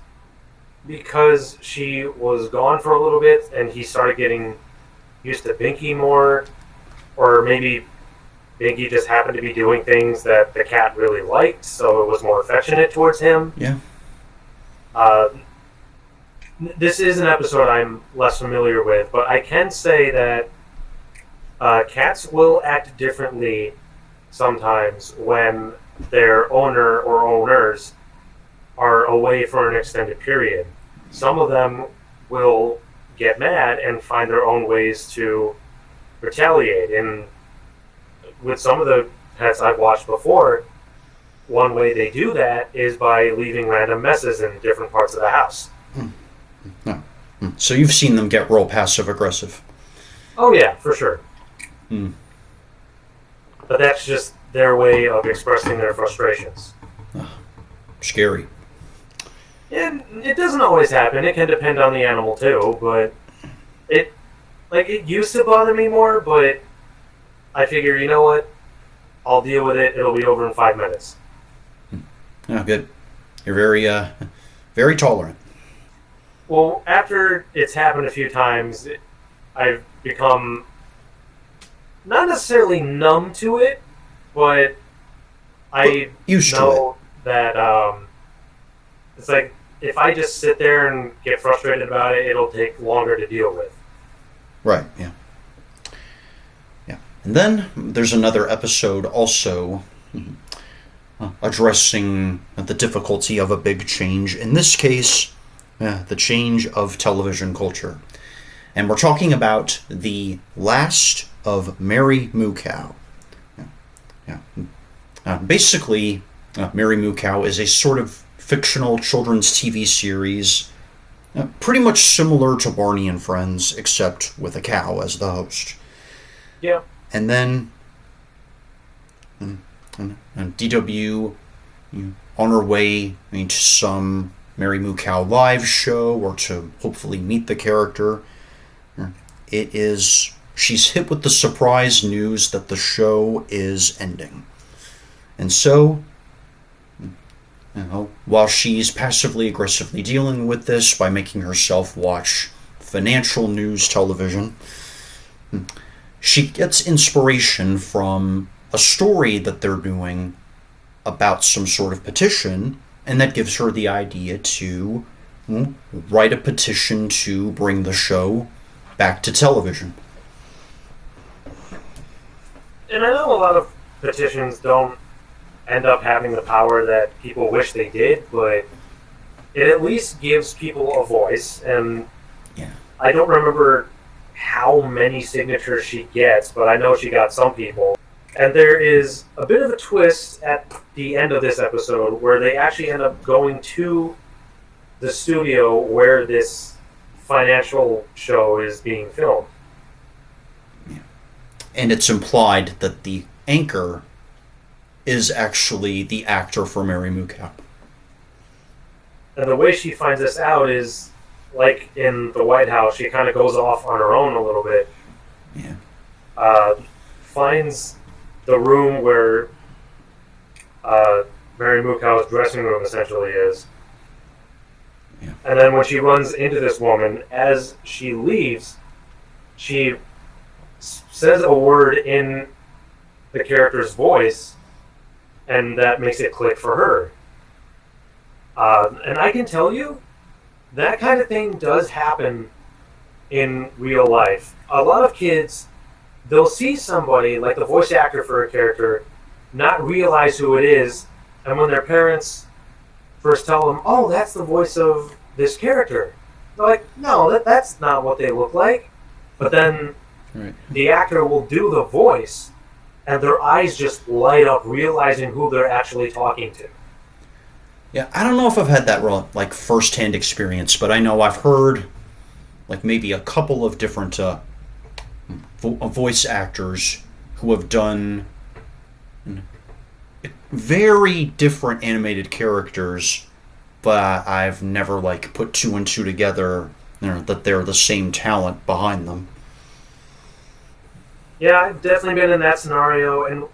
because she was gone for a little bit and he started getting used to Binky more, or maybe Binky just happened to be doing things that the cat really liked, so it was more affectionate towards him. Yeah. This is an episode I'm less familiar with, but I can say that cats will act differently sometimes when their owner or owners are away for an extended period. Some of them will get mad and find their own ways to retaliate. And with some of the pets I've watched before, one way they do that is by leaving random messes in different parts of the house. So you've seen them get real passive-aggressive. Oh yeah, for sure. But that's just their way of expressing their frustrations. Scary. And it doesn't always happen. It can depend on the animal too, but Like, it used to bother me more, but I figure, you know what? I'll deal with it. It'll be over in 5 minutes. Oh, good. You're very, very tolerant. Well, after it's happened a few times, I've become not necessarily numb to it, but I used know that it's like if I just sit there and get frustrated about it, it'll take longer to deal with. Right, yeah. Yeah. And then there's another episode also addressing the difficulty of a big change. In this case, the change of television culture. And we're talking about The Last of Mary Moo Cow. Basically, Mary Moo Cow is a sort of fictional children's TV series pretty much similar to Barney and Friends, except with a cow as the host. Yeah. And then DW on her way to some Mary Moo Cow live show or to hopefully meet the character. She's hit with the surprise news that the show is ending. And so, while she's passively aggressively dealing with this by making herself watch financial news television, she gets inspiration from a story that they're doing about some sort of petition, and that gives her the idea to write a petition to bring the show back to television. And I know a lot of petitions don't end up having the power that people wish they did, but it at least gives people a voice. And yeah. I don't remember how many signatures she gets, but I know she got some people. And there is a bit of a twist at the end of this episode where they actually end up going to the studio where this financial show is being filmed. Yeah. And it's implied that the anchor is actually the actor for Mary Moo Cow. And the way she finds this out is, like in the White House, she kind of goes off on her own a little bit. Yeah. Finds the room where Mary Moo Cow's dressing room essentially is. Yeah. And then when she runs into this woman, as she leaves, she says a word in the character's voice, and that makes it click for her. And I can tell you, that kind of thing does happen in real life. A lot of kids, they'll see somebody, like the voice actor for a character, not realize who it is, and when their parents first tell them, oh, that's the voice of this character, they're like, no, that's not what they look like. But then the actor will do the voice, and their eyes just light up, realizing who they're actually talking to. Yeah, I don't know if I've had that like first-hand experience, but I know I've heard like maybe a couple of different voice actors who have done very different animated characters, but I've never like put two and two together, that they're the same talent behind them. Yeah, I've definitely been in that scenario, and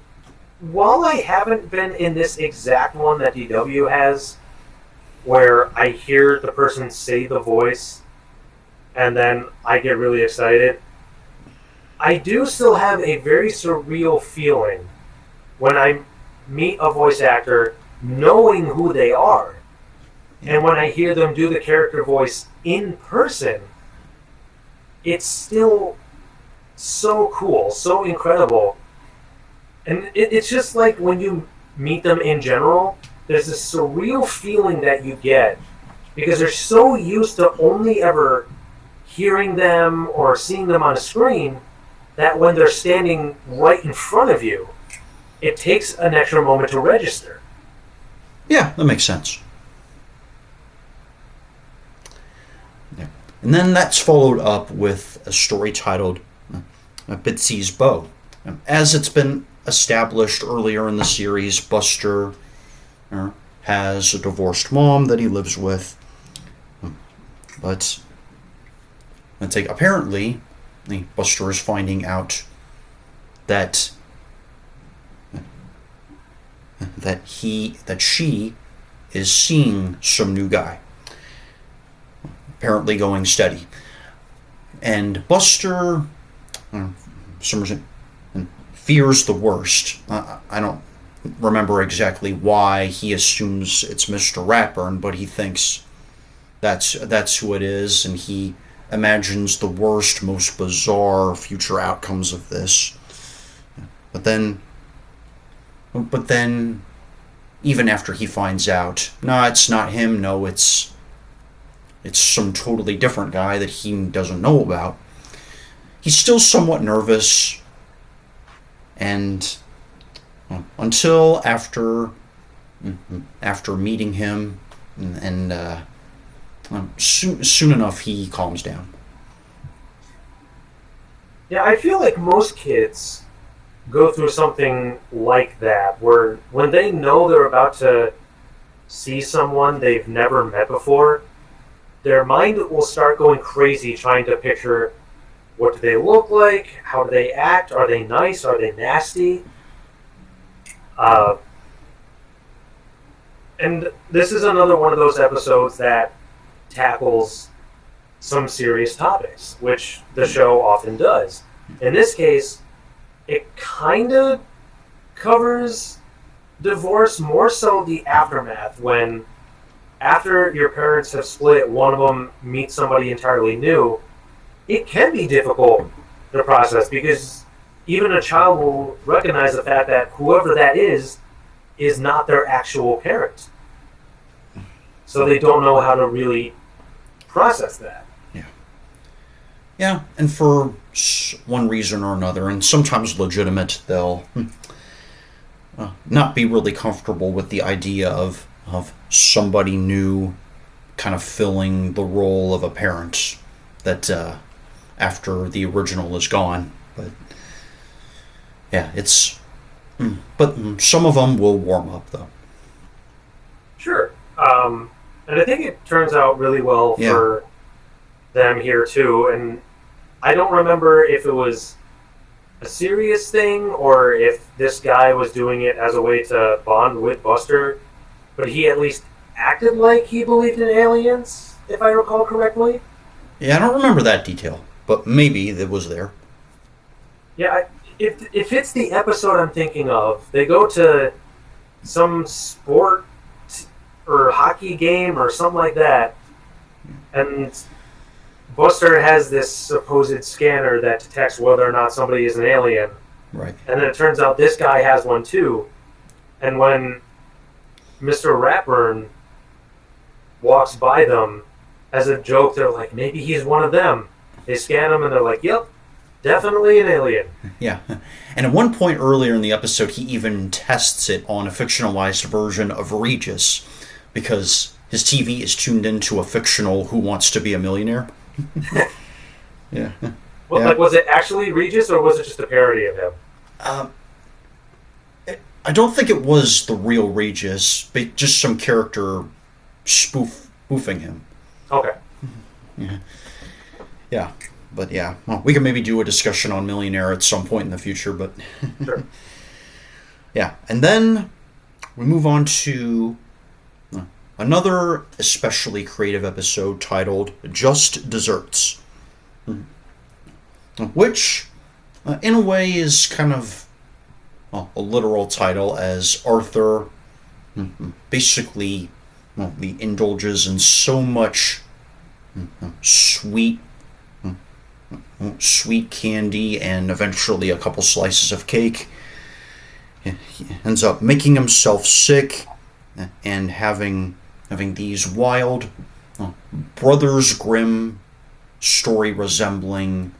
while I haven't been in this exact one that DW has, where I hear the person say the voice, and then I get really excited, I do still have a very surreal feeling when I meet a voice actor knowing who they are. And when I hear them do the character voice in person, it's still so cool, so incredible. And it's just like when you meet them in general, there's this surreal feeling that you get because they're so used to only ever hearing them or seeing them on a screen that when they're standing right in front of you, it takes an extra moment to register. Yeah, that makes sense. Yeah. And then that's followed up with a story titled Bitsy's Bow. As it's been established earlier in the series, Buster has a divorced mom that he lives with. But apparently, Buster is finding out that she is seeing some new guy, apparently going steady. And Buster, for some reason, fears the worst. I don't remember exactly why he assumes it's Mr. Ratburn, but he thinks that's who it is, and he imagines the worst, most bizarre future outcomes of this. But then, even after he finds out, no, it's not him. No, it's some totally different guy that he doesn't know about. He's still somewhat nervous, and until after meeting him, and soon enough he calms down. Yeah, I feel like most kids go through something like that, where when they know they're about to see someone they've never met before, their mind will start going crazy trying to picture, what do they look like, how do they act, are they nice, are they nasty? And this is another one of those episodes that tackles some serious topics, which the show often does. In this case, it kind of covers divorce, more so the aftermath, when after your parents have split, one of them meets somebody entirely new. It can be difficult to process, because even a child will recognize the fact that whoever that is not their actual parent. So they don't know how to really process that. Yeah, and for one reason or another, and sometimes legitimate, they'll not be really comfortable with the idea of somebody new kind of filling the role of a parent that after the original is gone. But yeah, but some of them will warm up, though. Sure. And I think it turns out really well for them here, too. And I don't remember if it was a serious thing or if this guy was doing it as a way to bond with Buster, but he at least acted like he believed in aliens, if I recall correctly. Yeah, I don't remember that detail, but maybe it was there. Yeah, if it's the episode I'm thinking of, they go to some sport or hockey game or something like that, and Buster has this supposed scanner that detects whether or not somebody is an alien. Right. And then it turns out this guy has one too. And when Mr. Ratburn walks by them, as a joke, they're like, maybe he's one of them. They scan him and they're like, yep, definitely an alien. Yeah. And at one point earlier in the episode, he even tests it on a fictionalized version of Regis, because his TV is tuned into a fictional Who Wants to Be a Millionaire. Yeah. Well, yeah. Like, was it actually Regis, or was it just a parody of him? I don't think it was the real Regis, but just some character spoofing him. Okay. Yeah. Yeah. But yeah, well, we can maybe do a discussion on Millionaire at some point in the future, but Sure. Yeah. And then we move on to another especially creative episode titled Just Desserts, which in a way is kind of a literal title, as Arthur basically he indulges in so much sweet candy and eventually a couple slices of cake. He ends up making himself sick and having these wild Brothers Grimm story resembling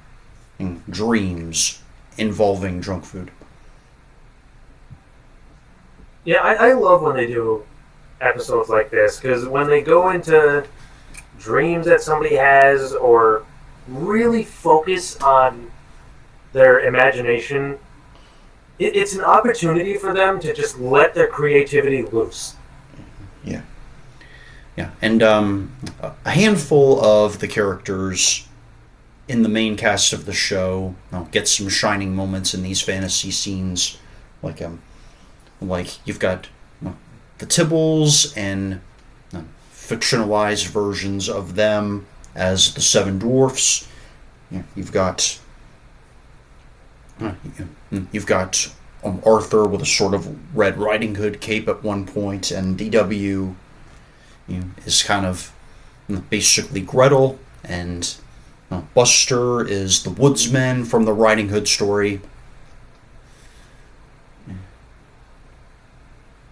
dreams involving junk food. Yeah, I love when they do episodes like this, because when they go into dreams that somebody has or really focus on their imagination, it's an opportunity for them to just let their creativity loose. Yeah. Yeah, and a handful of the characters in the main cast of the show get some shining moments in these fantasy scenes, like you've got the Tibbles and fictionalized versions of them as the Seven Dwarfs. You've got Arthur with a sort of Red Riding Hood cape at one point, and DW is kind of basically Gretel, and Buster is the woodsman from the Riding Hood story.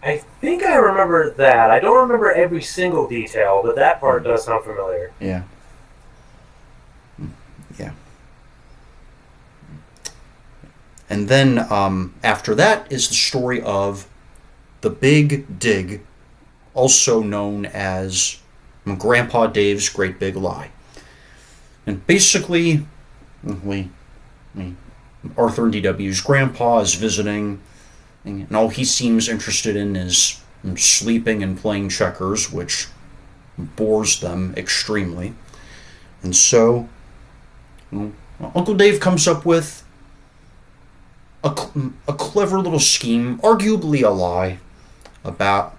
I think I remember that. I don't remember every single detail, but that part does sound familiar. Yeah. Yeah. And then after that is the story of the Big Dig, also known as Grandpa Dave's Great Big Lie. And basically, Arthur and DW's grandpa is visiting, and all he seems interested in is sleeping and playing checkers, which bores them extremely. And so, Uncle Dave comes up with a clever little scheme, arguably a lie, about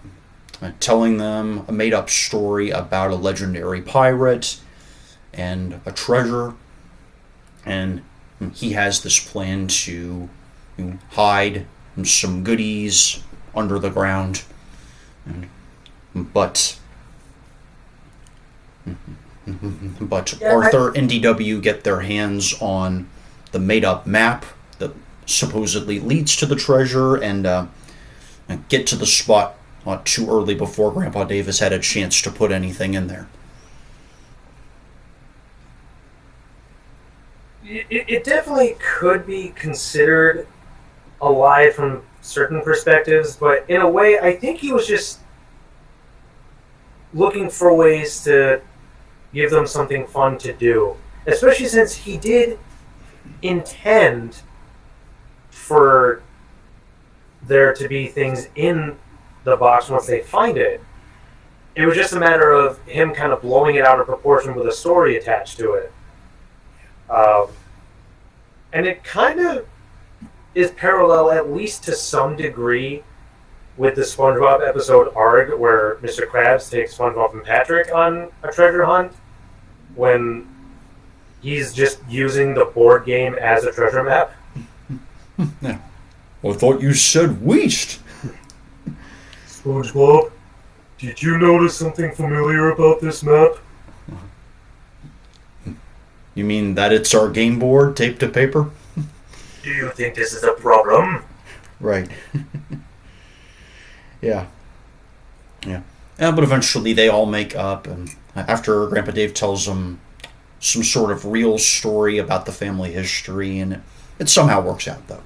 telling them a made-up story about a legendary pirate and a treasure, and he has this plan to hide some goodies under the ground, but Arthur and DW get their hands on the made-up map that supposedly leads to the treasure, and get to the spot not too early before Grandpa Davis had a chance to put anything in there. It definitely could be considered a lie from certain perspectives, but in a way, I think he was just looking for ways to give them something fun to do, especially since he did intend for there to be things in the box once they find it. It was just a matter of him kind of blowing it out of proportion with a story attached to it. And it kind of is parallel, at least to some degree, with the SpongeBob episode Arg, where Mr. Krabs takes SpongeBob and Patrick on a treasure hunt, when he's just using the board game as a treasure map. Yeah. Well, I thought you said Weast. SpongeBob, did you notice something familiar about this map? You mean that it's our game board taped to paper? Do you think this is a problem? Right. Yeah. But eventually they all make up, and after Grandpa Dave tells them some sort of real story about the family history, and it somehow works out, though.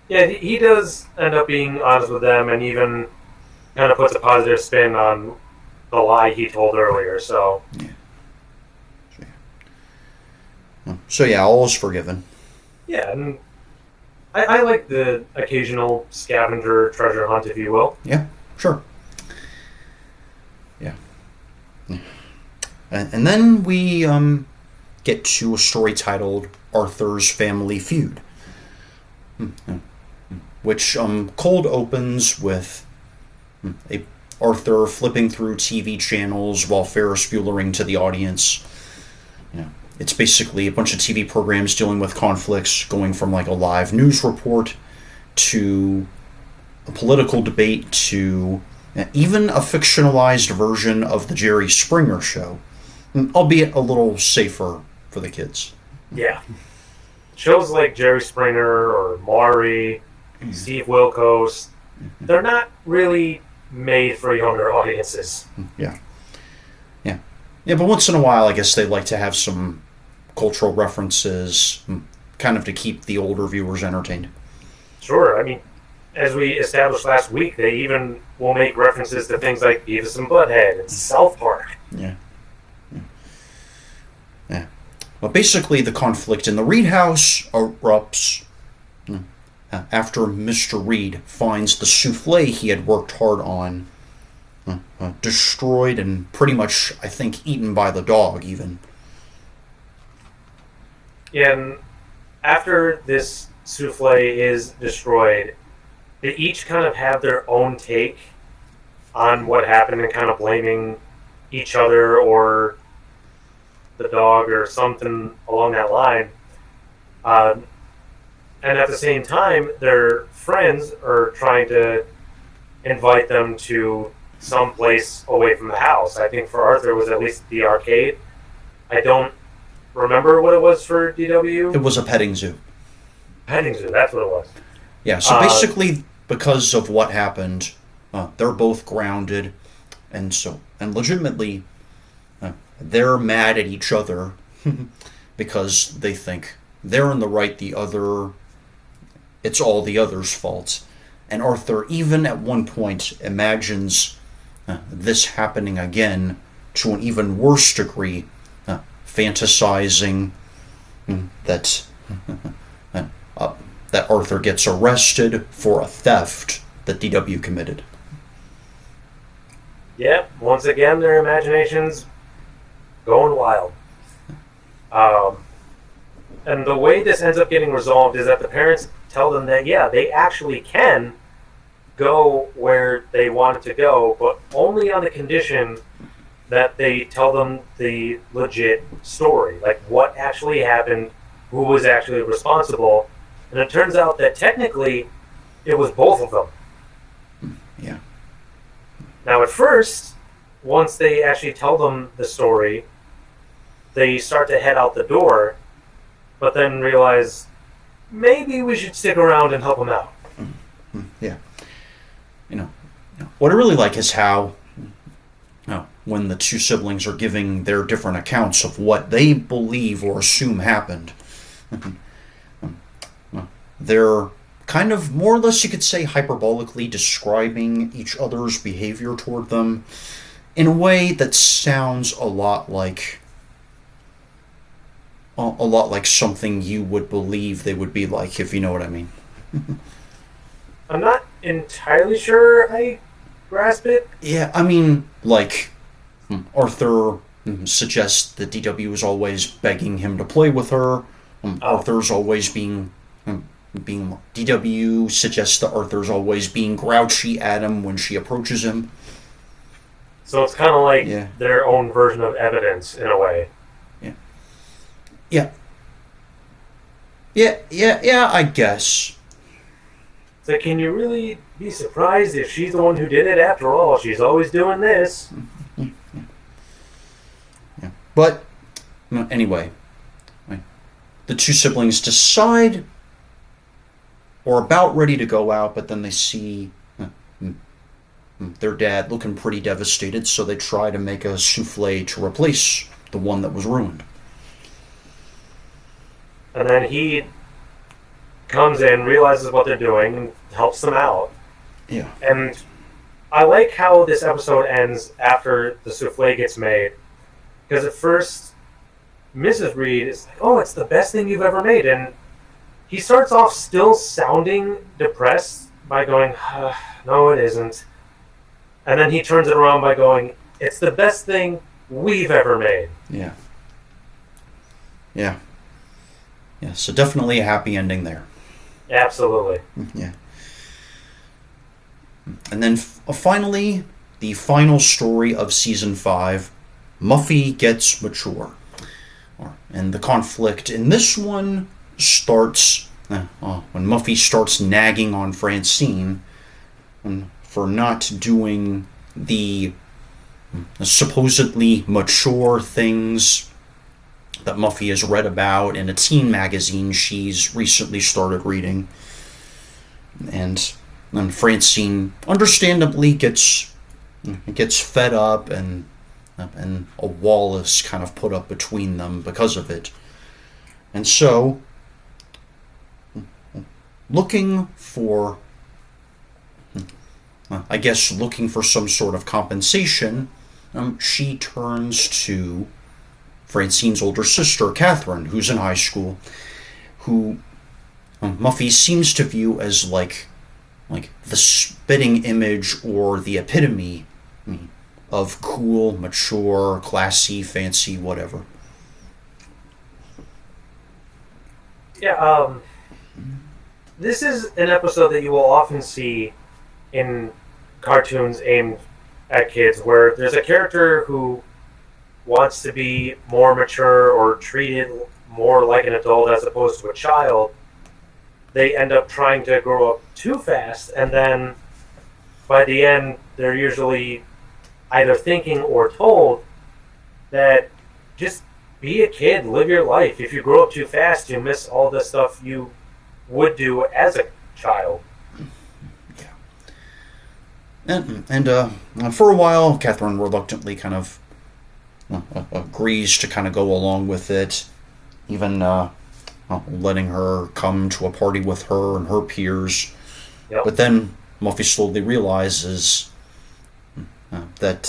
Yeah, he does end up being honest with them, and even kind of puts a positive spin on the lie he told earlier, so... Yeah. So yeah, all is forgiven. Yeah, and I like the occasional scavenger treasure hunt, if you will. Yeah, sure. Yeah. And then we get to a story titled Arthur's Family Feud, which cold opens with Arthur flipping through TV channels while Ferris Buellering to the audience. It's basically a bunch of TV programs dealing with conflicts, going from like a live news report to a political debate to even a fictionalized version of the Jerry Springer show, albeit a little safer for the kids. Yeah. Shows like Jerry Springer or Maury, Steve Wilkos, they're not really made for younger audiences. Yeah, but once in a while, I guess they like to have some cultural references, kind of to keep the older viewers entertained. Sure, I mean, as we established last week, they even will make references to things like Beavis and Butthead and South Park. Yeah. Well, basically, the conflict in the Reed house erupts after Mr. Reed finds the souffle he had worked hard on destroyed and pretty much, I think, eaten by the dog, even. And after this souffle is destroyed, they each kind of have their own take on what happened and kind of blaming each other or the dog or something along that line. Um, and at the same time, their friends are trying to invite them to some place away from the house. I think for Arthur it was at least the arcade. I don't remember what it was for DW. It was a petting zoo. Petting zoo, that's what it was. Yeah, so basically, because of what happened, they're both grounded, and legitimately, they're mad at each other because they think they're in the right, it's all the other's fault. And Arthur, even at one point, imagines this happening again to an even worse degree, fantasizing that that Arthur gets arrested for a theft that DW committed. Yep, once again, their imagination's going wild. And the way this ends up getting resolved is that the parents tell them that, yeah, they actually can go where they wanted to go, but only on the condition that they tell them the legit story, like what actually happened, who was actually responsible. And it turns out that technically it was both of them. Yeah. Now, at first, once they actually tell them the story, they start to head out the door, but then realize maybe we should stick around and help them out. Yeah. What I really like is how, when the two siblings are giving their different accounts of what they believe or assume happened, they're kind of, more or less, you could say, hyperbolically describing each other's behavior toward them in a way that sounds a lot like something you would believe they would be like, if you know what I mean. I'm not entirely sure I grasp it. Yeah, I mean, like, Arthur suggests that DW is always begging him to play with her. Arthur's always being DW suggests that Arthur's always being grouchy at him when she approaches him. So it's kind of like their own version of evidence in a way. Yeah, I guess. So can you really be surprised if she's the one who did it? After all, she's always doing this. Yeah. But, anyway, the two siblings decide, or about ready to go out, but then they see their dad looking pretty devastated, so they try to make a souffle to replace the one that was ruined. And then he comes in, realizes what they're doing, and helps them out. Yeah. And I like how this episode ends after the souffle gets made. Because at first, Mrs. Reed is like, oh, it's the best thing you've ever made. And he starts off still sounding depressed by going, no, it isn't. And then he turns it around by going, it's the best thing we've ever made. Yeah. So definitely a happy ending there. Absolutely. Yeah. And then finally, the final story of Season 5, Muffy Gets Mature. And the conflict in this one starts when Muffy starts nagging on Francine for not doing the supposedly mature things that Muffy has read about in a teen magazine she's recently started reading. And then Francine understandably gets fed up, and a wall is kind of put up between them because of it. And so, looking for some sort of compensation, she turns to Francine's older sister, Catherine, who's in high school, who Muffy seems to view as like the spitting image or the epitome of cool, mature, classy, fancy, whatever. Yeah, this is an episode that you will often see in cartoons aimed at kids, where there's a character who wants to be more mature or treated more like an adult as opposed to a child. They end up trying to grow up too fast, and then by the end, they're usually either thinking or told that just be a kid, live your life. If you grow up too fast, you miss all the stuff you would do as a child. And for a while, Catherine reluctantly kind of agrees to kind of go along with it, even letting her come to a party with her and her peers. Yep. But then Muffy slowly realizes that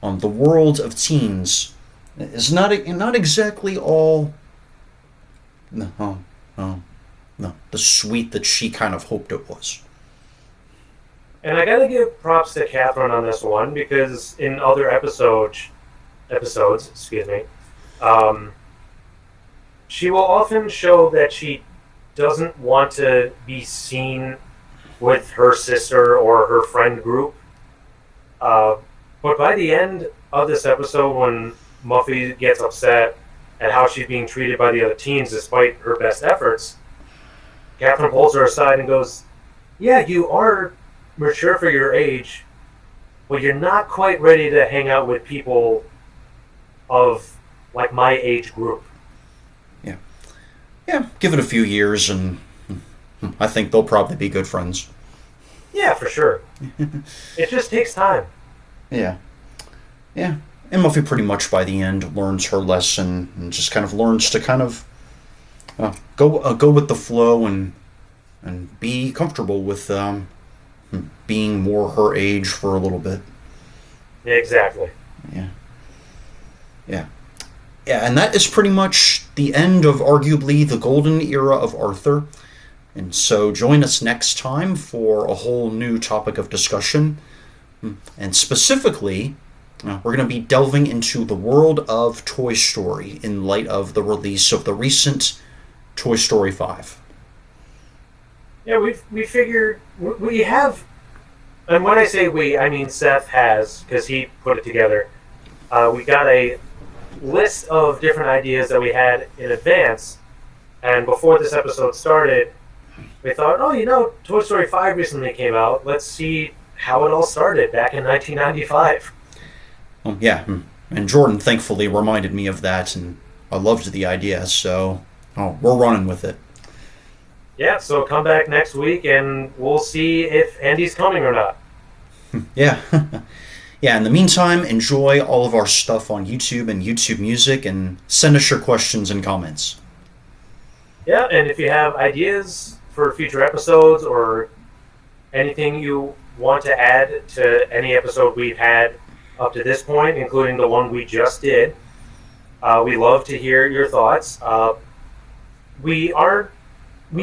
the world of teens is not exactly all the sweet that she kind of hoped it was. And I gotta give props to Catherine on this one, because in other episodes, she will often show that she doesn't want to be seen with her sister or her friend group. But by the end of this episode, when Muffy gets upset at how she's being treated by the other teens despite her best efforts, Catherine pulls her aside and goes, "Yeah, you are mature for your age, but you're not quite ready to hang out with people of like my age group." Yeah, give it a few years and I think they'll probably be good friends. Yeah, for sure. It just takes time. Yeah. And Muffy pretty much by the end learns her lesson and just kind of learns to kind of go with the flow and be comfortable with being more her age for a little bit. Exactly. Yeah, and that is pretty much the end of arguably the golden era of Arthur. And so join us next time for a whole new topic of discussion. And specifically, we're going to be delving into the world of Toy Story in light of the release of the recent Toy Story 5. Yeah, we figured we have, and when I say we, I mean Seth has, because he put it together. We got a list of different ideas that we had in advance, and before this episode started, we thought, Toy Story 5 recently came out. Let's see how it all started back in 1995. Yeah, and Jordan thankfully reminded me of that, and I loved the idea, so we're running with it. Yeah, so come back next week, and we'll see if Andy's coming or not. Yeah. Yeah, in the meantime, enjoy all of our stuff on YouTube and YouTube Music, and send us your questions and comments. Yeah, and if you have ideas for future episodes or anything you want to add to any episode we've had up to this point, including the one we just did, we love to hear your thoughts. We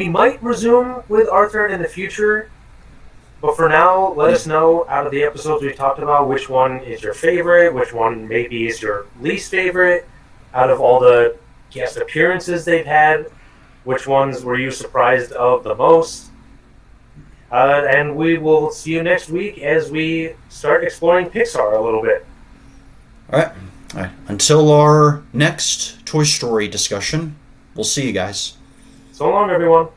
might resume with Arthur in the future, but for now, let us know out of the episodes we talked about which one is your favorite, which one maybe is your least favorite. Out of all the guest appearances they've had, which ones were you surprised of the most? And we will see you next week as we start exploring Pixar a little bit. All right. Until our next Toy Story discussion, we'll see you guys. So long, everyone.